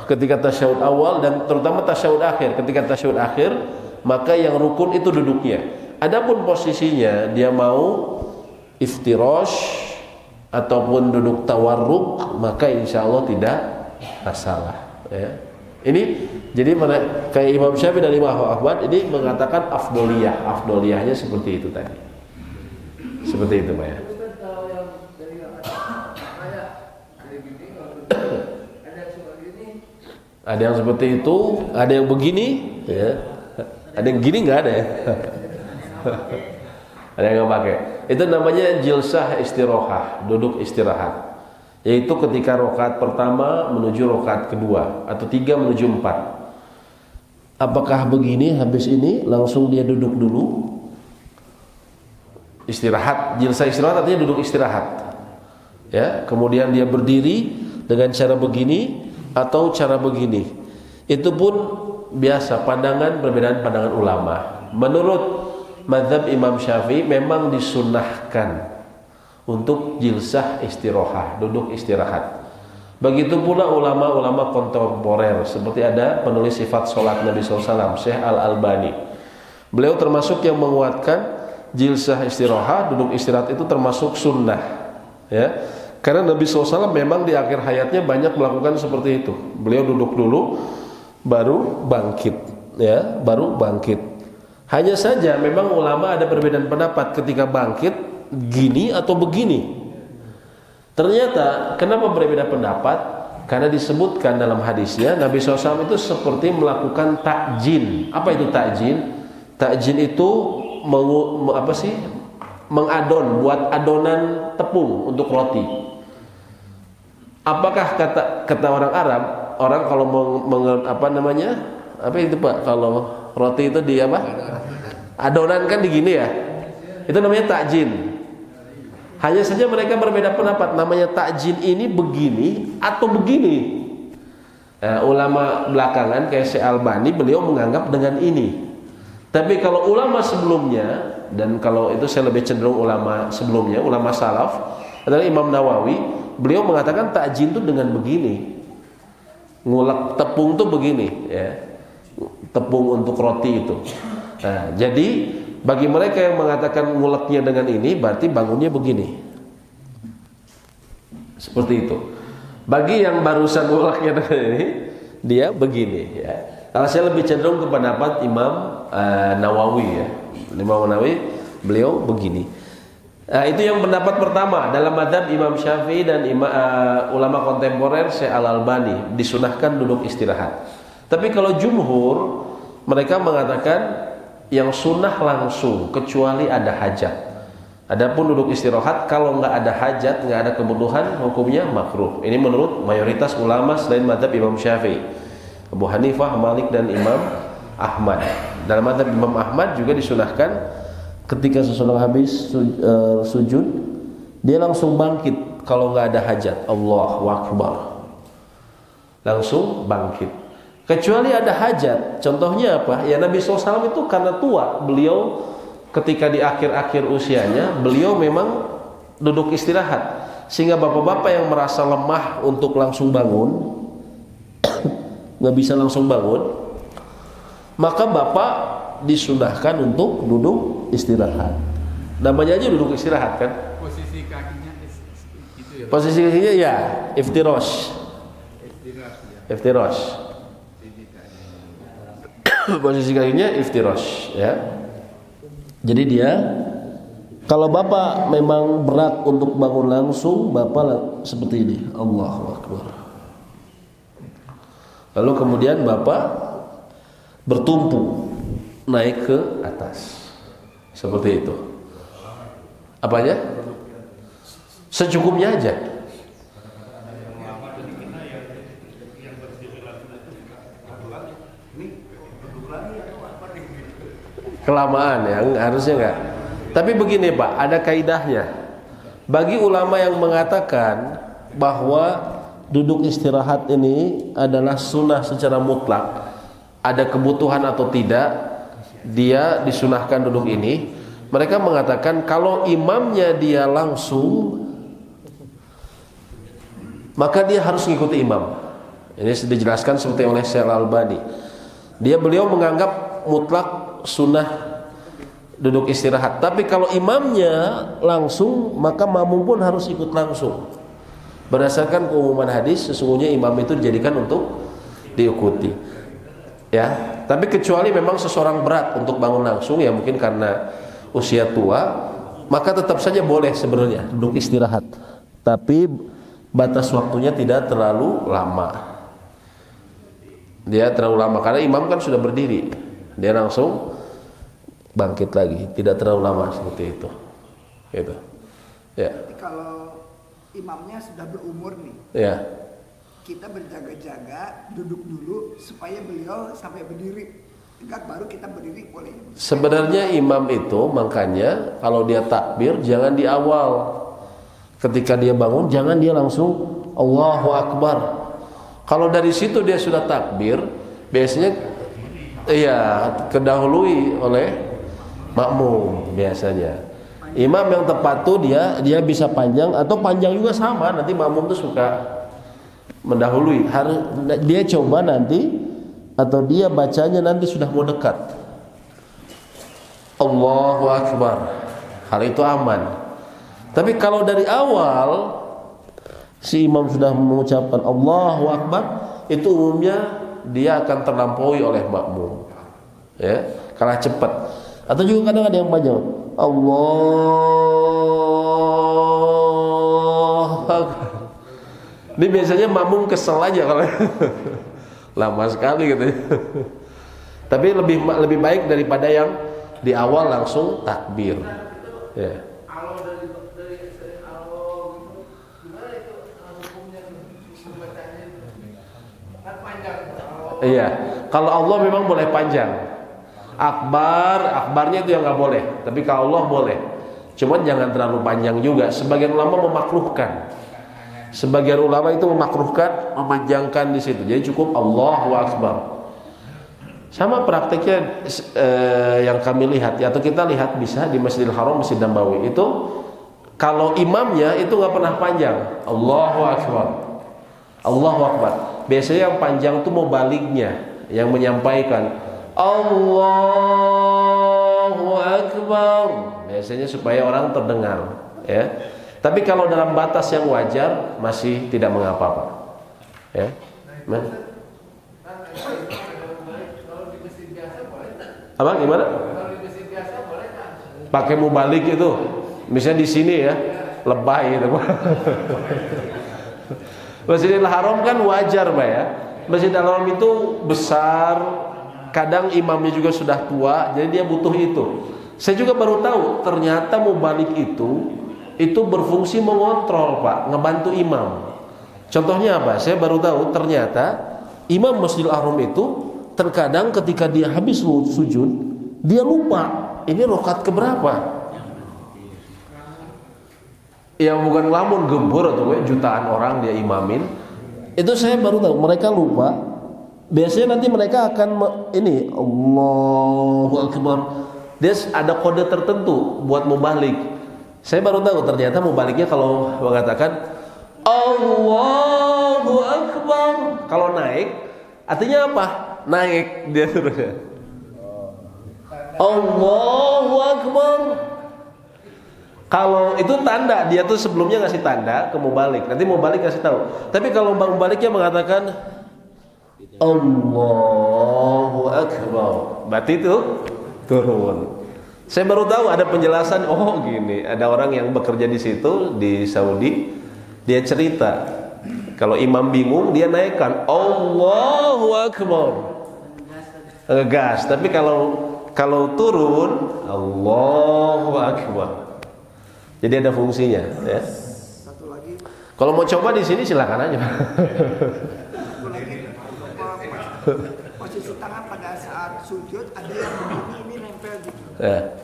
A: ketika tasyahud awal dan terutama tasyahud akhir, ketika tasyahud akhir, maka yang rukun itu duduknya. Adapun posisinya dia mau iftirash ataupun duduk tawarruk, maka insya Allah tidak masalah. Ya. Ini Jadi kayak Imam Syafi'i dan Imam Ahmad ini mengatakan afdoliyahnya seperti itu tadi. Seperti itu Pak ya. Ada yang seperti itu, ada yang begini, ya. Ada yang gini nggak ada ya. Ada yang nggak pakai. Itu namanya jilsah istirahah, duduk istirahat. Yaitu ketika rakaat pertama menuju rakaat kedua atau 3 menuju 4. Apakah begini habis ini langsung dia duduk dulu? Istirahat, jilsah istirahat artinya duduk istirahat. Ya, kemudian dia berdiri dengan cara begini atau cara begini. Itu pun biasa, perbedaan pandangan ulama. Menurut mazhab Imam Syafi'i memang disunnahkan untuk jilsah istirahah, duduk istirahat. Begitu pula ulama-ulama kontemporer, seperti ada penulis sifat sholat Nabi SAW, Syekh Al-Albani. Beliau termasuk yang menguatkan jilsah istirahah, duduk istirahat itu termasuk sunnah, ya. Karena Nabi SAW memang di akhir hayatnya banyak melakukan seperti itu. Beliau duduk dulu, baru bangkit, ya, baru bangkit. Hanya saja memang ulama ada perbedaan pendapat ketika bangkit gini atau begini. Ternyata kenapa berbeda pendapat? Karena disebutkan dalam hadisnya Nabi SAW itu seperti melakukan ta'jin. Apa itu ta'jin? Ta'jin itu mengadon, buat adonan tepung untuk roti. Apakah kata orang Arab, orang kalau apa itu Pak? Kalau roti itu di apa? Adonan kan digini ya. Itu namanya ta'jin. Hanya saja mereka berbeda pendapat, namanya ta'jin ini begini atau begini. Nah, ulama belakangan kayak Syekh Albani, beliau menganggap dengan ini. Tapi kalau ulama sebelumnya, dan kalau itu saya lebih cenderung ulama sebelumnya, ulama salaf adalah Imam Nawawi, beliau mengatakan ta'jin itu dengan begini. Ngulek tepung itu begini, ya. Tepung untuk roti itu. Nah, jadi bagi mereka yang mengatakan nguleknya dengan ini, berarti bangunnya begini. Seperti itu. Bagi yang barusan nguleknya dengan ini, dia begini, ya. Kalau saya lebih cenderung ke pendapat Imam Nawawi, ya. Imam Nawawi, beliau begini. Itu yang pendapat pertama dalam mazhab Imam Syafi'i dan ulama kontemporer Syekh Al-Albani, disunahkan duduk istirahat. Tapi kalau jumhur, mereka mengatakan yang sunnah langsung kecuali ada hajat. Adapun duduk istirahat kalau nggak ada hajat, nggak ada kebutuhan, hukumnya makruh. Ini menurut mayoritas ulama selain mazhab Imam Syafi'i, Abu Hanifah, Malik dan Imam Ahmad. Dalam mazhab Imam Ahmad juga disunahkan ketika seseorang habis sujud, dia langsung bangkit kalau nggak ada hajat. Allahu Akbar, langsung bangkit. Kecuali ada hajat. Contohnya apa? Ya Nabi SAW itu karena tua, beliau ketika di akhir-akhir usianya, beliau memang duduk istirahat. Sehingga bapak-bapak yang merasa lemah untuk langsung bangun, nggak bisa langsung bangun, maka bapak disunahkan untuk duduk istirahat. Namanya aja duduk istirahat kan?
C: Posisi kakinya itu ya.
A: Posisi kakinya ya iftirosh. Iftirosh. Posisi kakinya iftirosh, ya. Jadi dia, kalau bapak memang berat untuk bangun langsung, bapak seperti ini, Allahu Akbar. Lalu kemudian bapak bertumpu naik ke atas, seperti itu. Apanya? Secukupnya aja. Kelamaan ya, harusnya enggak. Tapi begini Pak, ada kaidahnya. Bagi ulama yang mengatakan bahwa duduk istirahat ini adalah sunnah secara mutlak, ada kebutuhan atau tidak, dia disunahkan duduk ini. Mereka mengatakan kalau imamnya dia langsung, maka dia harus mengikuti imam. Ini dijelaskan seperti oleh Syekh Al-Albani. Beliau menganggap mutlak sunnah duduk istirahat. Tapi kalau imamnya langsung, maka makmum pun harus ikut langsung. Berdasarkan keumuman hadis, sesungguhnya imam itu dijadikan untuk diikuti. Ya, tapi kecuali memang seseorang berat untuk bangun langsung, ya mungkin karena usia tua, maka tetap saja boleh sebenarnya duduk istirahat. Tapi batas waktunya tidak terlalu lama. Dia terlalu lama karena imam kan sudah berdiri, dia langsung bangkit lagi, tidak terlalu lama seperti itu. Gitu. Ya.
B: Tapi kalau imamnya sudah berumur nih,
A: Ya.
B: kita berjaga-jaga, duduk dulu supaya beliau sampai berdiri. Tegak baru kita berdiri boleh.
A: Sebenarnya imam itu makanya kalau dia takbir jangan di awal. Ketika dia bangun jangan dia langsung Allahu Akbar. Kalau dari situ dia sudah takbir, biasanya kedahului oleh makmum biasanya. Imam yang tepat tuh dia bisa panjang atau panjang juga sama, nanti makmum tuh suka mendahului. Dia coba nanti atau dia bacanya nanti sudah mau dekat. Allahu Akbar. Hal itu aman. Tapi kalau dari awal si imam sudah mengucapkan Allahu Akbar, itu umumnya dia akan terlampaui oleh makmum. Ya, kalah cepat. Atau juga kadang ada yang panjang. Allah Akbar. Ini biasanya makmum kesel aja kalau lama sekali gitu. Tapi lebih baik daripada yang di awal langsung takbir. Ya. Iya, kalau Allah memang boleh panjang. Akbarnya itu yang nggak boleh. Tapi kalau Allah boleh. Cuman jangan terlalu panjang juga. Sebagian ulama memakruhkan. Sebagian ulama itu memakruhkan memanjangkan di situ. Jadi cukup Allahu Akbar. Sama praktiknya yang kami lihat, atau kita lihat bisa di Masjidil Haram, Masjid Nabawi itu kalau imamnya itu nggak pernah panjang. Allahu Akbar, Allahu Akbar. Biasanya yang panjang itu mau baliknya, yang menyampaikan Allahu Akbar. Biasanya supaya orang terdengar, ya. Tapi kalau dalam batas yang wajar masih tidak mengapa-apa. Ya. Apa gimana? Pakai mubalik itu. Misalnya di sini ya, lebay gitu. Masjidil Haram kan wajar, Pak ya. Masjidil Haram itu besar, kadang imamnya juga sudah tua, jadi dia butuh itu. Saya juga baru tahu ternyata mubalik itu berfungsi mengontrol, Pak, ngebantu imam. Contohnya apa? Saya baru tahu ternyata imam Masjidil Haram itu terkadang ketika dia habis sujud, dia lupa ini rakaat keberapa. Ya bukan lamun gembur atau jutaan orang dia imamin. Itu saya baru tahu mereka lupa. Biasanya nanti mereka akan ini Allahu Akbar. Dia ada kode tertentu buat mubalik. Saya baru tahu ternyata mubaliknya kalau mengatakan Allahu Akbar, kalau naik artinya apa? Naik dia terusnya. Allahu Akbar. Kalau itu tanda, dia tuh sebelumnya ngasih tanda ke mubalik. Nanti mubalik kasih tahu. Tapi kalau mubaliknya mengatakan Allahu Akbar, berarti itu turun. Saya baru tahu ada penjelasan. Oh gini, ada orang yang bekerja di situ di Saudi, dia cerita kalau imam bingung dia naikkan Allahu Akbar, ngegas. Tapi kalau turun Allahu Akbar. Jadi ada fungsinya, ya.
B: Satu lagi.
A: Kalau mau coba di sini silakan aja.
B: Satu lagi. Posisi tangan pada saat sujud ada yang begini, ini nempel gitu.
A: Ya.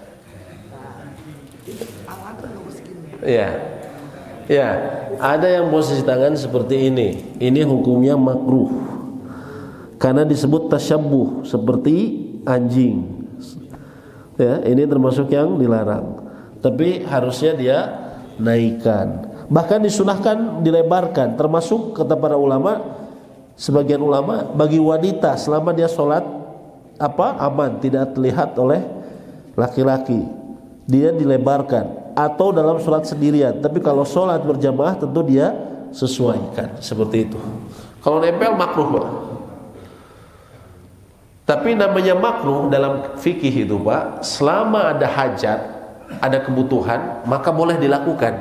B: Tangan tuh nggak segini.
A: Ya. Ya, ada yang posisi tangan seperti ini. Ini hukumnya makruh. Karena disebut tasyabbuh seperti anjing. Ya, ini termasuk yang dilarang. Tapi harusnya dia naikkan. Bahkan disunahkan dilebarkan. Termasuk kata para ulama, sebagian ulama bagi wanita selama dia sholat aman, tidak terlihat oleh laki-laki, dia dilebarkan. Atau dalam sholat sendirian. Tapi kalau sholat berjamaah tentu dia sesuaikan seperti itu. Kalau nempel makruh, Pak. Tapi namanya makruh dalam fikih itu Pak, selama ada hajat, ada kebutuhan, maka boleh dilakukan.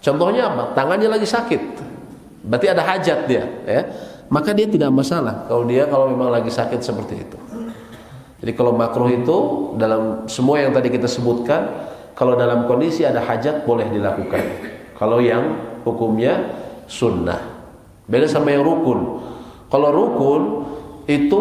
A: Contohnya apa? Tangannya lagi sakit, berarti ada hajat dia, ya. Maka dia tidak masalah kalau memang lagi sakit seperti itu. Jadi kalau makruh itu dalam semua yang tadi kita sebutkan, kalau dalam kondisi ada hajat boleh dilakukan. Kalau yang hukumnya sunnah, beda sama yang rukun. Kalau rukun itu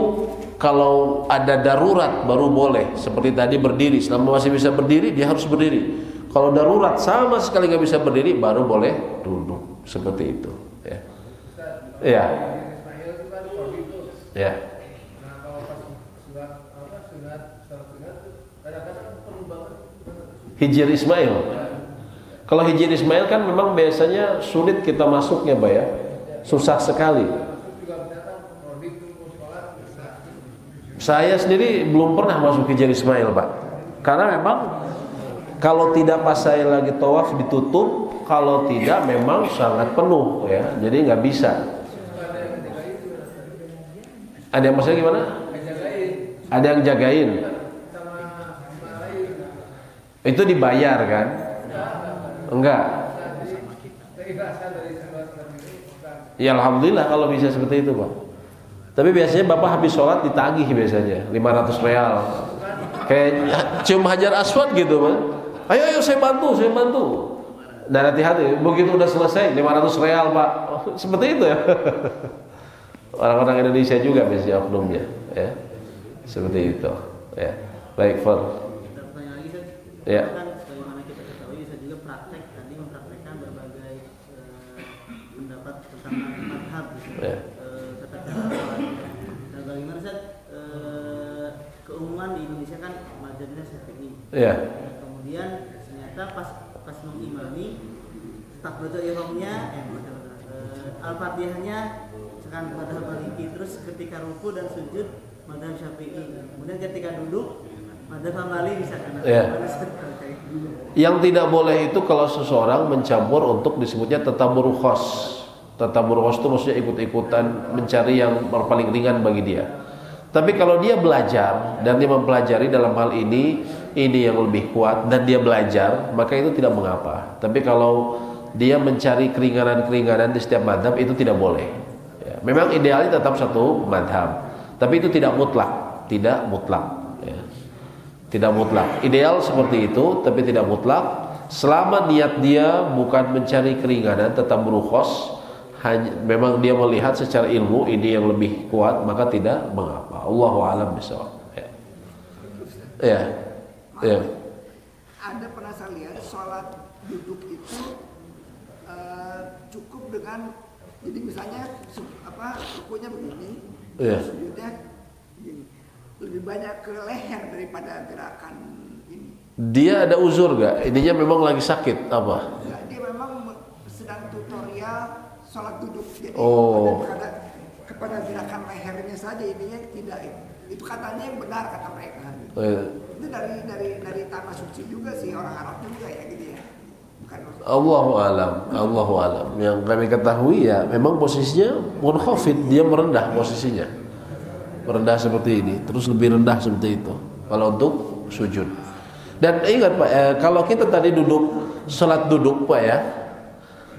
A: kalau ada darurat baru boleh. Seperti tadi berdiri, selama masih bisa berdiri dia harus berdiri. Kalau darurat sama sekali nggak bisa berdiri baru boleh duduk. Seperti itu. Ya. Ya. Ya. Hijir Ismail. Kalau Hijir Ismail kan memang biasanya sulit kita masuknya, Pak ya. Susah sekali. Saya sendiri belum pernah masuk Hijir Ismail, Pak. Karena memang kalau tidak pas saya lagi tawaf ditutup, kalau tidak memang sangat penuh ya. Jadi nggak bisa. Ada yang maksudnya gimana? Ada yang jagain. Itu dibayar kan? Enggak. Ya alhamdulillah kalau bisa seperti itu, Pak. Tapi biasanya Bapak habis sholat ditagih biasanya 500 real. Kayak cium hajar aswad gitu, Pak. Ayo saya bantu. Dan hati-hati, begitu udah selesai 500 real, Pak. Seperti itu ya. Orang-orang Indonesia juga biasanya oknumnya, ya. Seperti itu, ya. Baik, Far. Ya.
D: Kan sebagaimana kita ketahui saya juga mempraktekkan berbagai pendapat tentang madhab
A: Ya.
D: tata cara sholat. Dan bagaimana Ustaz, keumuman di Indonesia kan mazhabnya Syafi'i.
A: Ya.
D: Kemudian ternyata pas mengimami takbiratul ihramnya Al-Fatihahnya sekarang madhab Maliki, terus ketika ruku dan sujud madhab Syafi'i. Kemudian ketika duduk madhab Hambali bisa kan?
A: Ya. Yang tidak boleh itu kalau seseorang mencampur untuk disebutnya tatabur khos. Tatabur khos itu maksudnya ikut-ikutan mencari yang paling ringan bagi dia. Tapi kalau dia belajar dan dia mempelajari dalam hal ini yang lebih kuat dan dia belajar, maka itu tidak mengapa. Tapi kalau dia mencari keringanan-keringanan di setiap madhab itu tidak boleh. Ya. Memang idealnya tetap satu madhab, tapi itu tidak mutlak. Ya. Tidak mutlak. Ideal seperti itu, tapi tidak mutlak. Selama niat dia bukan mencari keringanan, tetap berukhos, memang dia melihat secara ilmu ini yang lebih kuat, maka tidak mengapa. Allahu a'lam bishawab. Ya. Ya.
B: Ada pernah saya lihat sholat duduk itu cukup dengan, jadi misalnya rukunya begini,
A: Ya.
B: sujudnya begini. Lebih banyak ke leher daripada gerakan ini.
A: Dia ada uzur gak? Ininya memang lagi sakit apa?
B: Ya, dia memang sedang tutorial sholat duduk, jadi kepada gerakan lehernya saja, ininya tidak. Itu katanya yang benar kata mereka.
A: Ya.
B: Itu dari tanah suci juga sih, orang Arab juga ya gitu ya. Bukan
A: Allahu alam. Yang kami ketahui ya memang posisinya munkhafid, dia merendah posisinya. Merendah seperti ini, terus lebih rendah seperti itu kalau untuk sujud. Dan ingat Pak, kalau kita tadi sholat duduk Pak ya,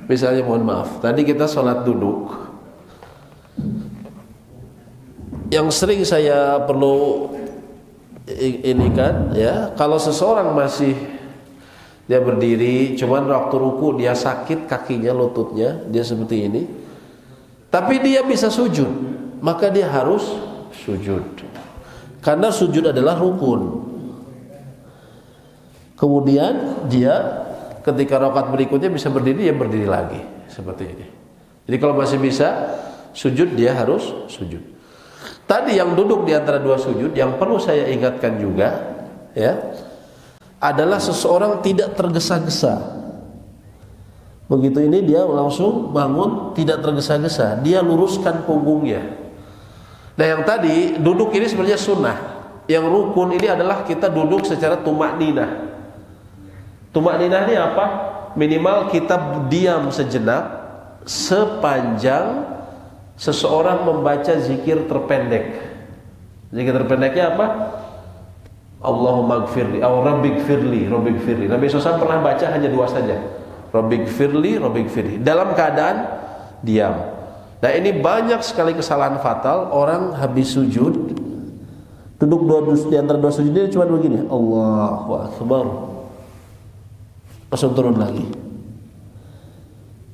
A: misalnya mohon maaf, tadi kita sholat duduk, yang sering saya perlu ini kan ya, kalau seseorang masih dia berdiri, cuman waktu ruku dia sakit kakinya, lututnya dia seperti ini, tapi dia bisa sujud, maka dia harus sujud, karena sujud adalah rukun. Kemudian dia ketika rakaat berikutnya bisa berdiri, dia berdiri lagi seperti ini. Jadi kalau masih bisa sujud, dia harus sujud. Tadi yang duduk di antara dua sujud, yang perlu saya ingatkan juga ya, adalah seseorang tidak tergesa-gesa. Begitu ini dia langsung bangun, tidak tergesa-gesa, dia luruskan punggungnya. Nah yang tadi duduk ini sebenarnya sunnah. Yang rukun ini adalah kita duduk secara tumak ninah. Tumak ninah ini apa? Minimal kita diam sejenak sepanjang seseorang membaca zikir terpendek. Zikir terpendeknya apa? Allahumma gfirli, Rabbighfirli. Nabi SAW pernah baca hanya 2 saja. Rabbighfirli. Dalam keadaan diam. Nah ini banyak sekali kesalahan fatal. Orang habis sujud, duduk di antara 2 sujudnya cuma begini, Allahu Akbar, langsung turun lagi.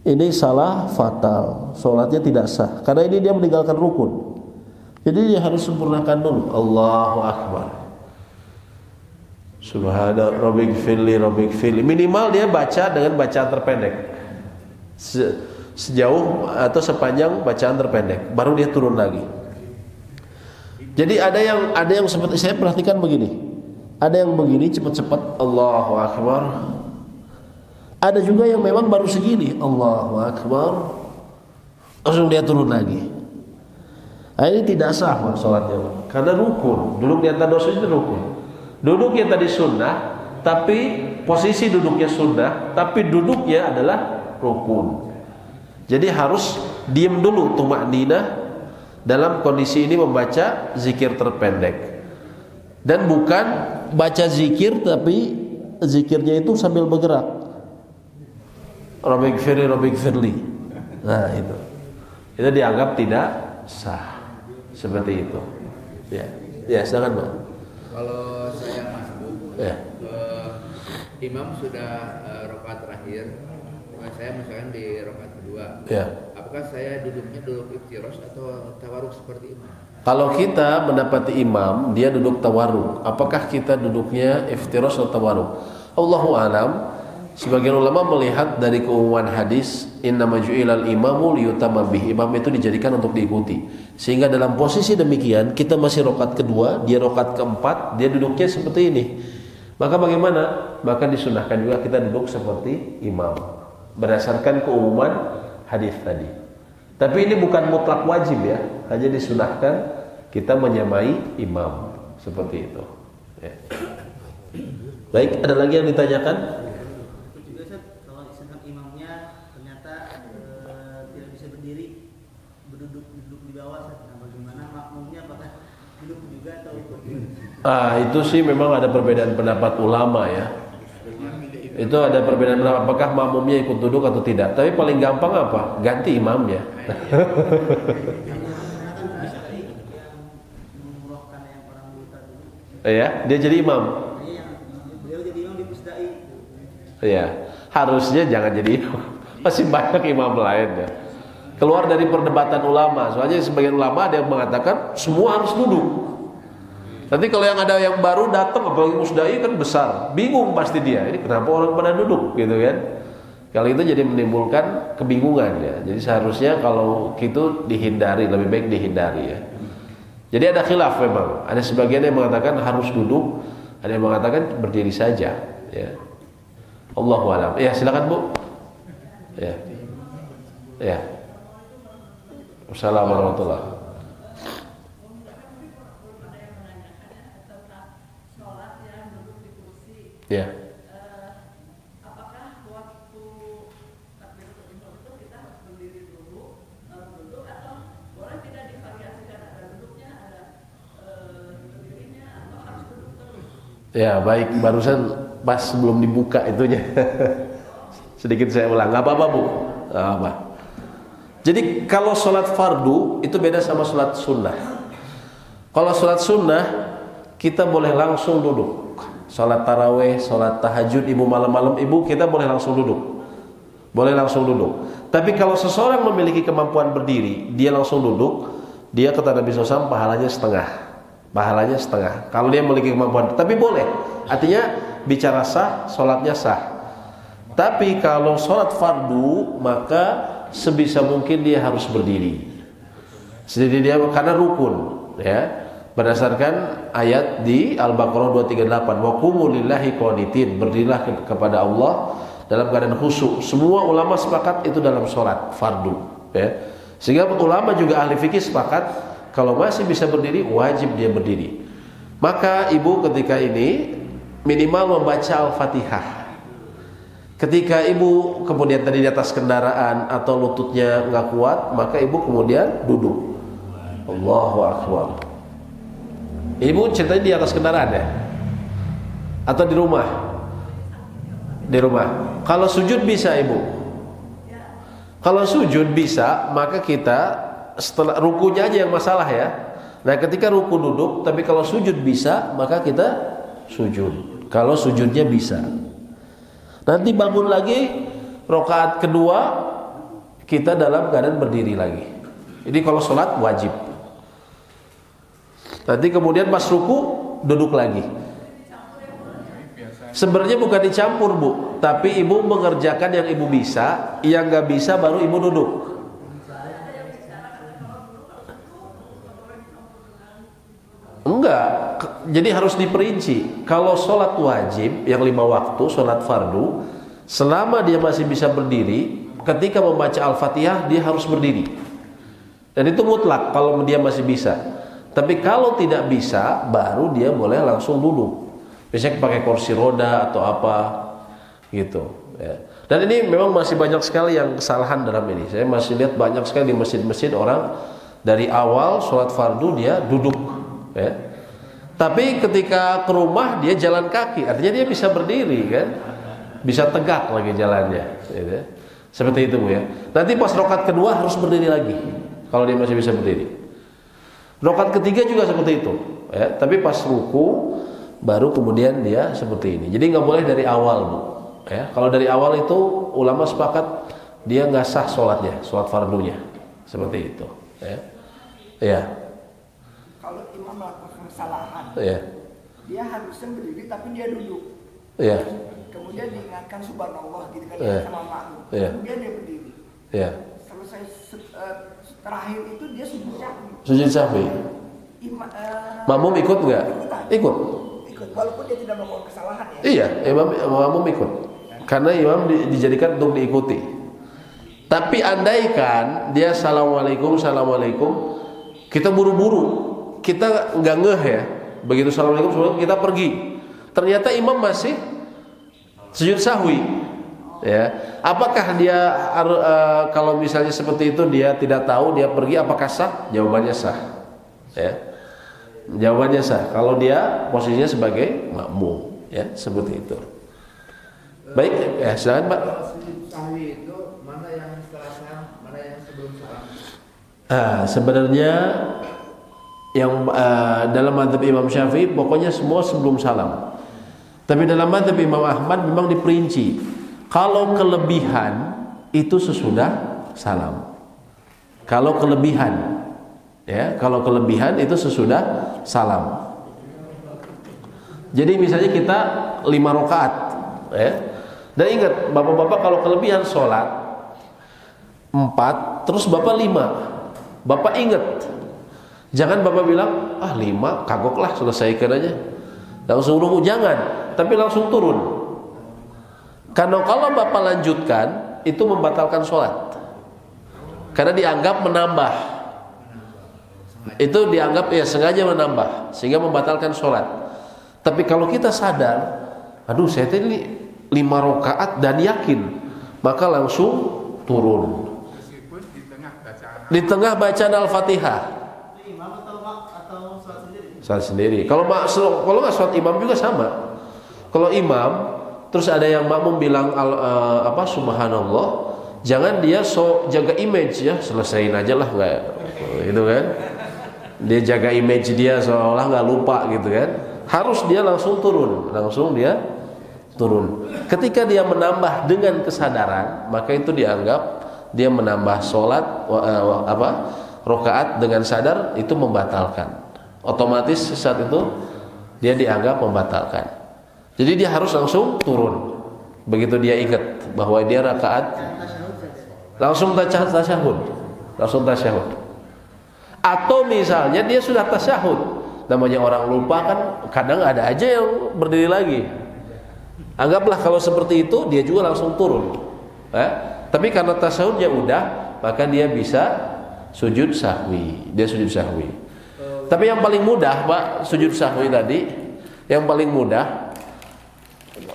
A: Ini salah fatal, sholatnya tidak sah. Karena ini dia meninggalkan rukun. Jadi dia harus sempurnakan dulu. Allahu Akbar, Subhana Rabbighfirli. Minimal dia baca dengan bacaan terpendek, sejauh atau sepanjang bacaan terpendek, baru dia turun lagi. Jadi ada yang seperti saya perhatikan begini. Ada yang begini cepat-cepat Allahu Akbar. Ada juga yang memang baru segini Allahu Akbar, langsung dia turun lagi. Nah, ini tidak sah sholatnya, karena rukun. Duduk di antara 2 sujud itu rukun. Duduknya tadi sunnah, tapi posisi duduknya sunnah, tapi duduknya adalah rukun. Jadi harus diam dulu, tumakninah, dalam kondisi ini membaca zikir terpendek. Dan bukan baca zikir tapi zikirnya itu sambil bergerak. Rabbighfirli. Nah itu dianggap tidak sah. Seperti itu. Ya, silakan Pak.
C: Kalau saya masbuk, imam sudah rakaat terakhir, saya misalkan di rakaat kedua. Ya. Apakah saya duduknya duduk iftirosh atau tawaruk seperti imam?
A: Kalau kita mendapati imam dia duduk tawaruk, apakah kita duduknya iftirosh atau tawaruk? Allahu a'lam. Sebagian ulama melihat dari keumuman hadis, innama ju'ilal imamu liyutamma bih. Imam itu dijadikan untuk diikuti. Sehingga dalam posisi demikian, kita masih rakaat kedua, dia rakaat keempat, dia duduknya seperti ini. Maka bagaimana? Maka disunahkan juga kita duduk seperti imam, berdasarkan keumuman hadis tadi. Tapi ini bukan mutlak wajib ya, hanya disunahkan kita menyamai imam seperti itu. Ya. Baik, ada lagi yang ditanyakan? Itu sih memang ada perbedaan pendapat ulama ya. Itu ada perbedaan pendapat apakah makmumnya ikut duduk atau tidak. Tapi paling gampang apa? Ganti imamnya. Ya, dia jadi imam. Iya, harusnya jangan jadi imam. Masih banyak imam lain ya. Keluar dari perdebatan ulama. Soalnya sebagian ulama ada yang mengatakan semua harus duduk. Nanti kalau yang ada yang baru datang, apalagi musdai kan besar, bingung pasti dia. Ini kenapa orang pada duduk, gitu kan? Kalau itu jadi menimbulkan kebingungan ya. Jadi seharusnya kalau gitu dihindari, lebih baik dihindari ya. Jadi ada khilaf memang. Ada sebagian yang mengatakan harus duduk, ada yang mengatakan berdiri saja. Ya. Allahu a'lam. Ya silakan Bu. Ya. Ya. Wassalamualaikum warahmatullahi wabarakatuh. Ya.
E: Apakah waktu takbiratul ihram itu kita harus berdiri dulu, duduk atau boleh tidak divariasikan, ada duduknya, ada berdirinya, atau harus duduk terus?
A: Ya baik, barusan pas belum dibuka itunya. Sedikit saya ulang, nggak apa-apa Bu. Nggak apa. Jadi kalau sholat fardu itu beda sama sholat sunnah. Kalau sholat sunnah kita boleh langsung duduk. Sholat taraweh, sholat tahajud, ibu malam-malam ibu kita boleh langsung duduk. Boleh langsung duduk. Tapi kalau seseorang memiliki kemampuan berdiri, dia langsung duduk, dia kata Nabi SAW pahalanya setengah. Pahalanya setengah. Kalau dia memiliki kemampuan, tapi boleh. Artinya bicara sah, sholatnya sah. Tapi kalau sholat fardu, maka sebisa mungkin dia harus berdiri. Jadi dia karena rukun, ya. Berdasarkan ayat di Al-Baqarah 238, wa qumu lillahi qanitin, berdirilah kepada Allah dalam keadaan khusyuk. Semua ulama sepakat itu dalam sholat fardu, ya. Sehingga ulama juga ahli fikih sepakat kalau masih bisa berdiri wajib dia berdiri. Maka ibu ketika ini minimal membaca Al-Fatihah. Ketika ibu kemudian tadi di atas kendaraan atau lututnya nggak kuat, maka ibu kemudian duduk. Allahu Akbar. Ibu ceritanya di atas kendaraan ya? Atau di rumah? Di rumah. Kalau sujud bisa ibu? Kalau sujud bisa, maka kita setelah rukunya aja yang masalah ya. Nah ketika ruku duduk, tapi kalau sujud bisa, maka kita sujud. Kalau sujudnya bisa. Nanti bangun lagi, rakaat kedua kita dalam keadaan berdiri lagi. Jadi kalau sholat wajib. Nanti kemudian pas ruku duduk lagi. Sebenarnya bukan dicampur bu, tapi ibu mengerjakan yang ibu bisa, yang nggak bisa baru ibu duduk. Enggak, jadi harus diperinci. Kalau sholat wajib yang 5 waktu, sholat fardu, selama dia masih bisa berdiri, ketika membaca Al-Fatihah dia harus berdiri. Dan itu mutlak kalau dia masih bisa. Tapi kalau tidak bisa, baru dia boleh langsung duduk. Biasanya pakai kursi roda atau apa gitu ya. Dan ini memang masih banyak sekali yang kesalahan dalam ini. Saya masih lihat banyak sekali di masjid-masjid orang dari awal sholat fardu dia duduk ya. Tapi ketika ke rumah dia jalan kaki, artinya dia bisa berdiri kan, bisa tegak lagi jalannya gitu. Seperti itu bu ya. Nanti pas rakaat kedua harus berdiri lagi kalau dia masih bisa berdiri. Rakaat ketiga juga seperti itu ya. Tapi pas ruku baru kemudian dia seperti ini. Jadi nggak boleh dari awal bu ya. Kalau dari awal itu ulama sepakat dia nggak sah sholatnya, sholat fardunya seperti itu ya. Ya.
B: Kalau imam melakukan kesalahan,
A: Ya.
B: dia harusnya berdiri tapi dia duduk.
A: Ya.
B: Kemudian diingatkan subhanallah gitu kan
A: Ya.
B: sama makmum.
A: Ya.
B: Kemudian dia berdiri.
A: Ya.
B: Selesai terakhir itu dia sujud sahwi.
A: Sujud sahwi. Makmum ikut nggak? Ikut.
B: Walaupun dia tidak melakukan kesalahan ya.
A: Iya, makmum ikut. Karena imam dijadikan untuk diikuti. Tapi andaikan dia assalamualaikum, kita buru-buru, kita nggak ngeh ya. Begitu assalamualaikum, kita pergi. Ternyata imam masih sujud sahwi. Ya, apakah dia kalau misalnya seperti itu dia tidak tahu, dia pergi, apakah sah? Jawabannya sah. Ya. Jawabannya sah kalau dia posisinya sebagai makmum ya, seperti itu. Baik, ya silakan Pak.
C: Sahwi itu mana yang setelah salam, mana yang sebelum salam?
A: Sebenarnya yang dalam mazhab Imam Syafi'i pokoknya semua sebelum salam. Tapi dalam mazhab Imam Ahmad memang diperinci. Kalau kelebihan itu sesudah salam. Kalau kelebihan ya, kalau kelebihan itu sesudah salam. Jadi misalnya kita 5 rakaat ya. Dan ingat bapak-bapak kalau kelebihan sholat 4 terus bapak 5, bapak ingat, jangan bapak bilang 5 kagoklah selesaikan aja langsung ruku, jangan, tapi langsung turun. Karena kalau bapak lanjutkan itu membatalkan sholat, karena dianggap menambah. Itu dianggap ya sengaja menambah sehingga membatalkan sholat. Tapi kalau kita sadar, aduh saya tadi 5 rakaat dan yakin, maka langsung turun. Di tengah bacaan Al-Fatihah.
D: Imam atau sholat sendiri?
A: Sholat sendiri. Kalau nggak sholat imam juga sama. Kalau imam terus ada yang makmum bilang subhanallah, jangan dia jaga image ya, selesaiin aja lah nggak, itu kan? Dia jaga image dia seolah nggak lupa gitu kan? Harus dia langsung turun, Ketika dia menambah dengan kesadaran, maka itu dianggap dia menambah sholat rakaat dengan sadar, itu membatalkan. Otomatis saat itu dia dianggap membatalkan. Jadi dia harus langsung turun. Begitu dia ingat bahwa dia rakaat, langsung tasyahud. Atau misalnya dia sudah tasyahud, namanya orang lupa kan, kadang ada aja yang berdiri lagi. Anggaplah kalau seperti itu dia juga langsung turun. Tapi karena tasyahudnya udah, maka dia bisa sujud sahwi. Dia sujud sahwi. Tapi yang paling mudah Pak, sujud sahwi tadi, yang paling mudah,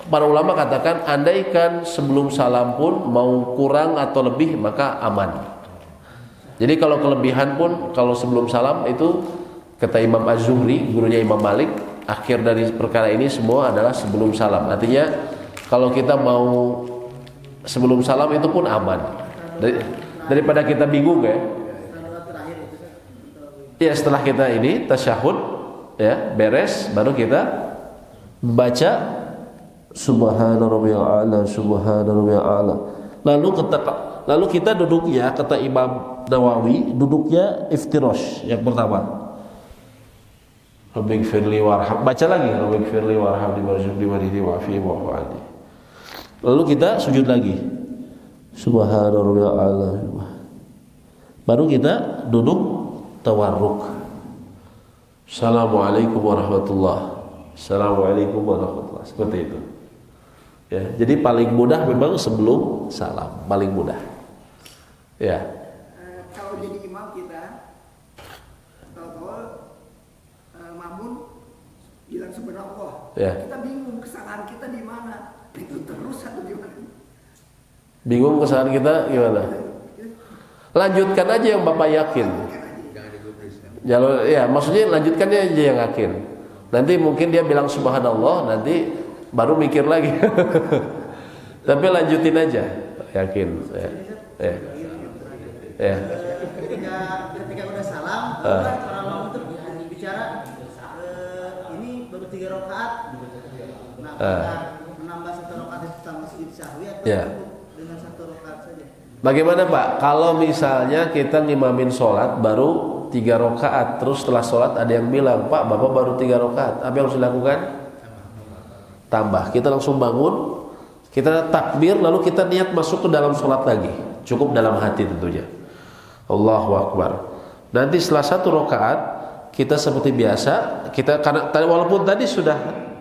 A: para ulama katakan andaikan sebelum salam pun mau kurang atau lebih maka aman. Jadi kalau kelebihan pun kalau sebelum salam itu Kata Imam Az-Zuhri, gurunya Imam Malik, akhir dari perkara ini semua adalah sebelum salam. Artinya kalau kita mau sebelum salam itu pun aman. Daripada kita bingung ya. Ya, setelah kita ini tasyahud ya, beres, baru kita baca subhana rabbiyal a'la, subhana rabbiyal a'la. Lalu kita duduknya, kata Imam Nawawi, duduknya iftirash yang pertama. Rabbighfirli warham. Baca lagi, Rabbighfirli warhamni warzuqni wahdini wa'afini wa'fu anni. Lalu kita sujud lagi. Subhana rabbiyal a'la. Baru kita duduk tawarruk. Assalamualaikum warahmatullah. Assalamualaikum warahmatullah. Seperti itu. Ya, jadi paling mudah memang sebelum salam, paling mudah. Ya.
B: Kalau jadi imam kita, mamun bilang subhanallah.
A: Ya.
B: Kita bingung kesalahan kita di mana. Itu terus atau gimana?
A: Bingung kesalahan kita gimana? Lanjutkan aja yang Bapak yakin. Jangan, ya, maksudnya lanjutkannya aja yang yakin. Nanti mungkin dia bilang subhanallah, nanti baru mikir lagi. Tapi lanjutin aja, yakin. Ya. Ya. Ya.
D: Ketika udah salam, para ulama itu bicara ini baru 3 rakaat. Nah, menambah 1 rakaat itu tambah sujud sahwi atau dengan 1 rakaat saja?
A: Bagaimana Pak? Kalau misalnya kita ngimamin sholat baru 3 rakaat, terus setelah sholat ada yang bilang, Pak, Bapak baru 3 rakaat, apa yang harus dilakukan? Tambah. Kita langsung bangun, kita takbir, lalu kita niat masuk ke dalam sholat lagi. Cukup dalam hati tentunya. Allahu Akbar. Nanti setelah 1 rakaat kita seperti biasa, kita karena walaupun tadi sudah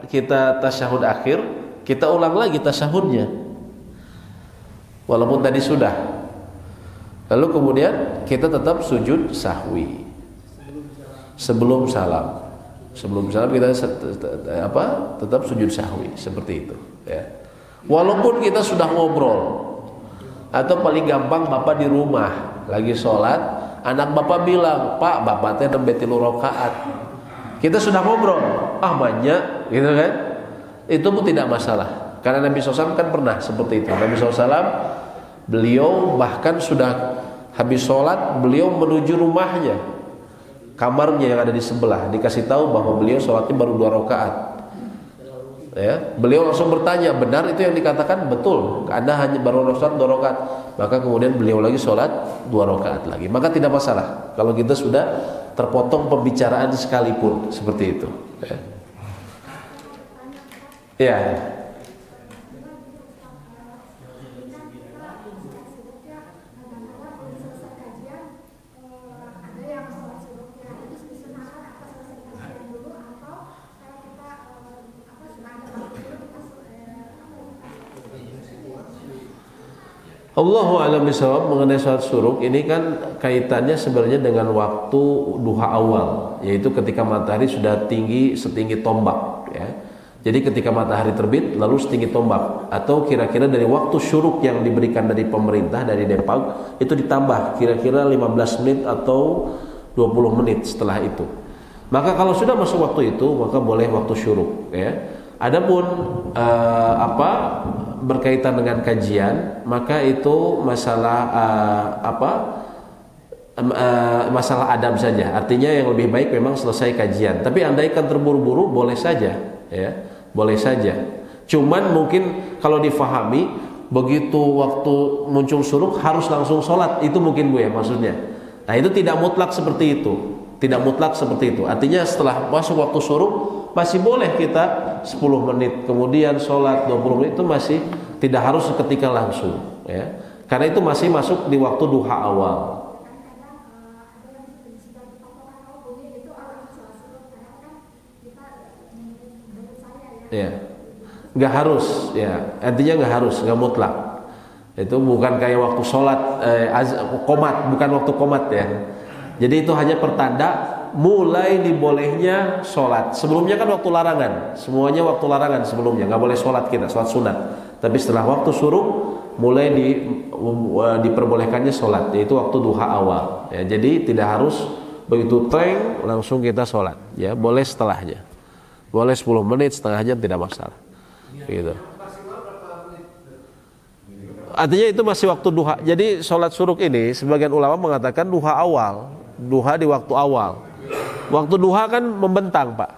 A: kita tasyahud akhir, kita ulang lagi tasyahudnya. Walaupun tadi sudah. Lalu kemudian kita tetap sujud sahwi sebelum salam. Sebelum salam kita tetap sujud sahwi seperti itu. Ya. Walaupun kita sudah ngobrol, atau paling gampang Bapak di rumah lagi sholat, anak Bapak bilang, Pak, Bapak teh nembe 3 rakaat. Kita sudah ngobrol, banyak, gitu kan? Itu pun tidak masalah. Karena Nabi SAW kan pernah seperti itu. Nabi SAW beliau bahkan sudah habis sholat, beliau menuju rumahnya, kamarnya yang ada di sebelah, dikasih tahu bahwa beliau sholatnya baru 2 rakaat. Ya, beliau langsung bertanya, benar itu yang dikatakan? Betul, Anda hanya baru sholat 2 rakaat. Maka kemudian beliau lagi sholat 2 rakaat lagi. Maka tidak masalah kalau kita sudah terpotong pembicaraan sekalipun seperti itu. Ya. Allahu a'lam bishawab. Mengenai salat syuruk ini kan kaitannya sebenarnya dengan waktu duha awal, yaitu ketika matahari sudah tinggi setinggi tombak ya. Jadi ketika matahari terbit lalu setinggi tombak, atau kira-kira dari waktu syuruk yang diberikan dari pemerintah dari Depag itu ditambah kira-kira 15 menit atau 20 menit setelah itu. Maka kalau sudah masuk waktu itu maka boleh waktu syuruk ya. Adapun berkaitan dengan kajian, maka itu masalah masalah adab saja. Artinya yang lebih baik memang selesai kajian. Tapi andaikan terburu-buru boleh saja, ya, boleh saja. Cuman mungkin kalau difahami begitu waktu muncul syuruk harus langsung sholat, itu mungkin Bu ya maksudnya. Nah itu tidak mutlak seperti itu, tidak mutlak seperti itu. Artinya setelah masuk waktu syuruk masih boleh kita 10 menit kemudian sholat 20 menit, itu masih tidak harus seketika langsung ya, karena itu masih masuk di waktu duha awal ya. Nggak harus ya, artinya nggak harus, nggak mutlak. Itu bukan kayak waktu sholat qomat, bukan waktu qomat ya. Jadi itu hanya pertanda mulai dibolehnya sholat. Sebelumnya kan waktu larangan, semuanya waktu larangan sebelumnya, nggak boleh sholat kita, sholat sunat. Tapi setelah waktu syuruk mulai diperbolehkannya sholat, yaitu waktu duha awal ya. Jadi tidak harus begitu teng langsung kita sholat, ya boleh setelahnya, boleh 10 menit, setengah jam tidak masalah, gitu. Artinya itu masih waktu duha. Jadi sholat suruk ini sebagian ulama mengatakan duha awal, duha di waktu awal. Waktu duha kan membentang, Pak.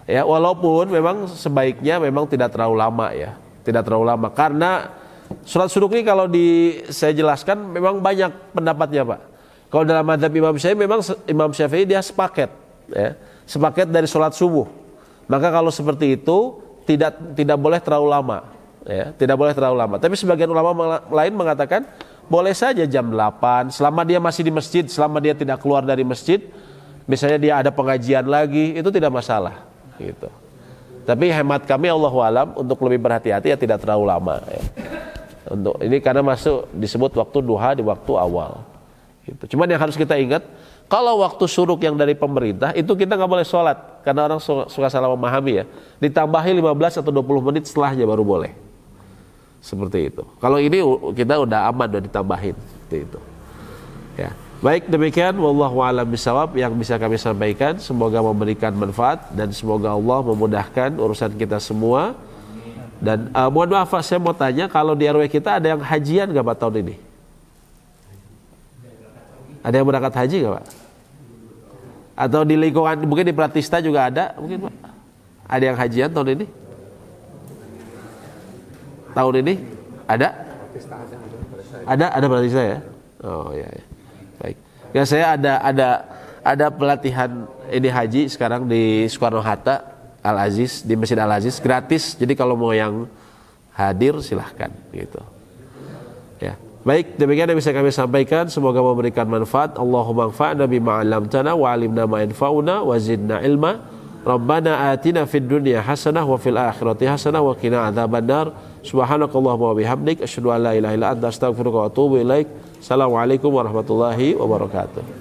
A: Ya, walaupun memang sebaiknya memang tidak terlalu lama, ya, tidak terlalu lama. Karena sholat suruk ini kalau saya jelaskan memang banyak pendapatnya, Pak. Kalau dalam mazhab Imam Syafi'i memang Imam Syafi'i dia sepaket, ya, sepaket dari sholat subuh. Maka kalau seperti itu tidak boleh terlalu lama. Ya, tidak boleh terlalu lama. Tapi sebagian ulama lain mengatakan boleh saja jam 8 selama dia masih di masjid, selama dia tidak keluar dari masjid. Misalnya dia ada pengajian lagi, itu tidak masalah, gitu. Tapi hemat kami Allahu alam untuk lebih berhati-hati ya tidak terlalu lama, ya. Untuk ini karena masuk disebut waktu duha di waktu awal. Gitu. Cuman yang harus kita ingat, kalau waktu syuruk yang dari pemerintah itu kita nggak boleh sholat karena orang suka salah memahami, ya. Ditambahi 15 atau 20 menit setelahnya baru boleh. Seperti itu. Kalau ini kita udah aman, udah ditambahin seperti itu. Ya. Baik, demikian wallahu a'lam bishawab yang bisa kami sampaikan. Semoga memberikan manfaat dan semoga Allah memudahkan urusan kita semua. Dan mohon maaf, saya mau tanya, kalau di RW kita ada yang hajian nggak Pak tahun ini? Ada yang berangkat haji nggak Pak? Atau di lingkungan mungkin di Pratista juga ada mungkin Pak? Ada yang hajian tahun ini? Tahun ini ada? Ada Pratista ya? Oh ya. Baik. Ya saya ada pelatihan ini haji sekarang di Soekarno Hatta Al Aziz, di Masjid Al Aziz, gratis. Jadi kalau mau yang hadir silahkan, gitu. Ya. Baik, demikian yang bisa kami sampaikan. Semoga memberikan manfaat. Allahumma anfa'na bima 'allamtana wa 'allimna ma yanfa'una wa zidna ilma. Rabbana atina fid dunya hasanah wa fil akhirati hasanah wa qina adzabannar. Subhanakallahumma wa bihamdik asyhadu an la ilaha illa anta astaghfiruka wa atubu ilaik. Assalamualaikum warahmatullahi wabarakatuh.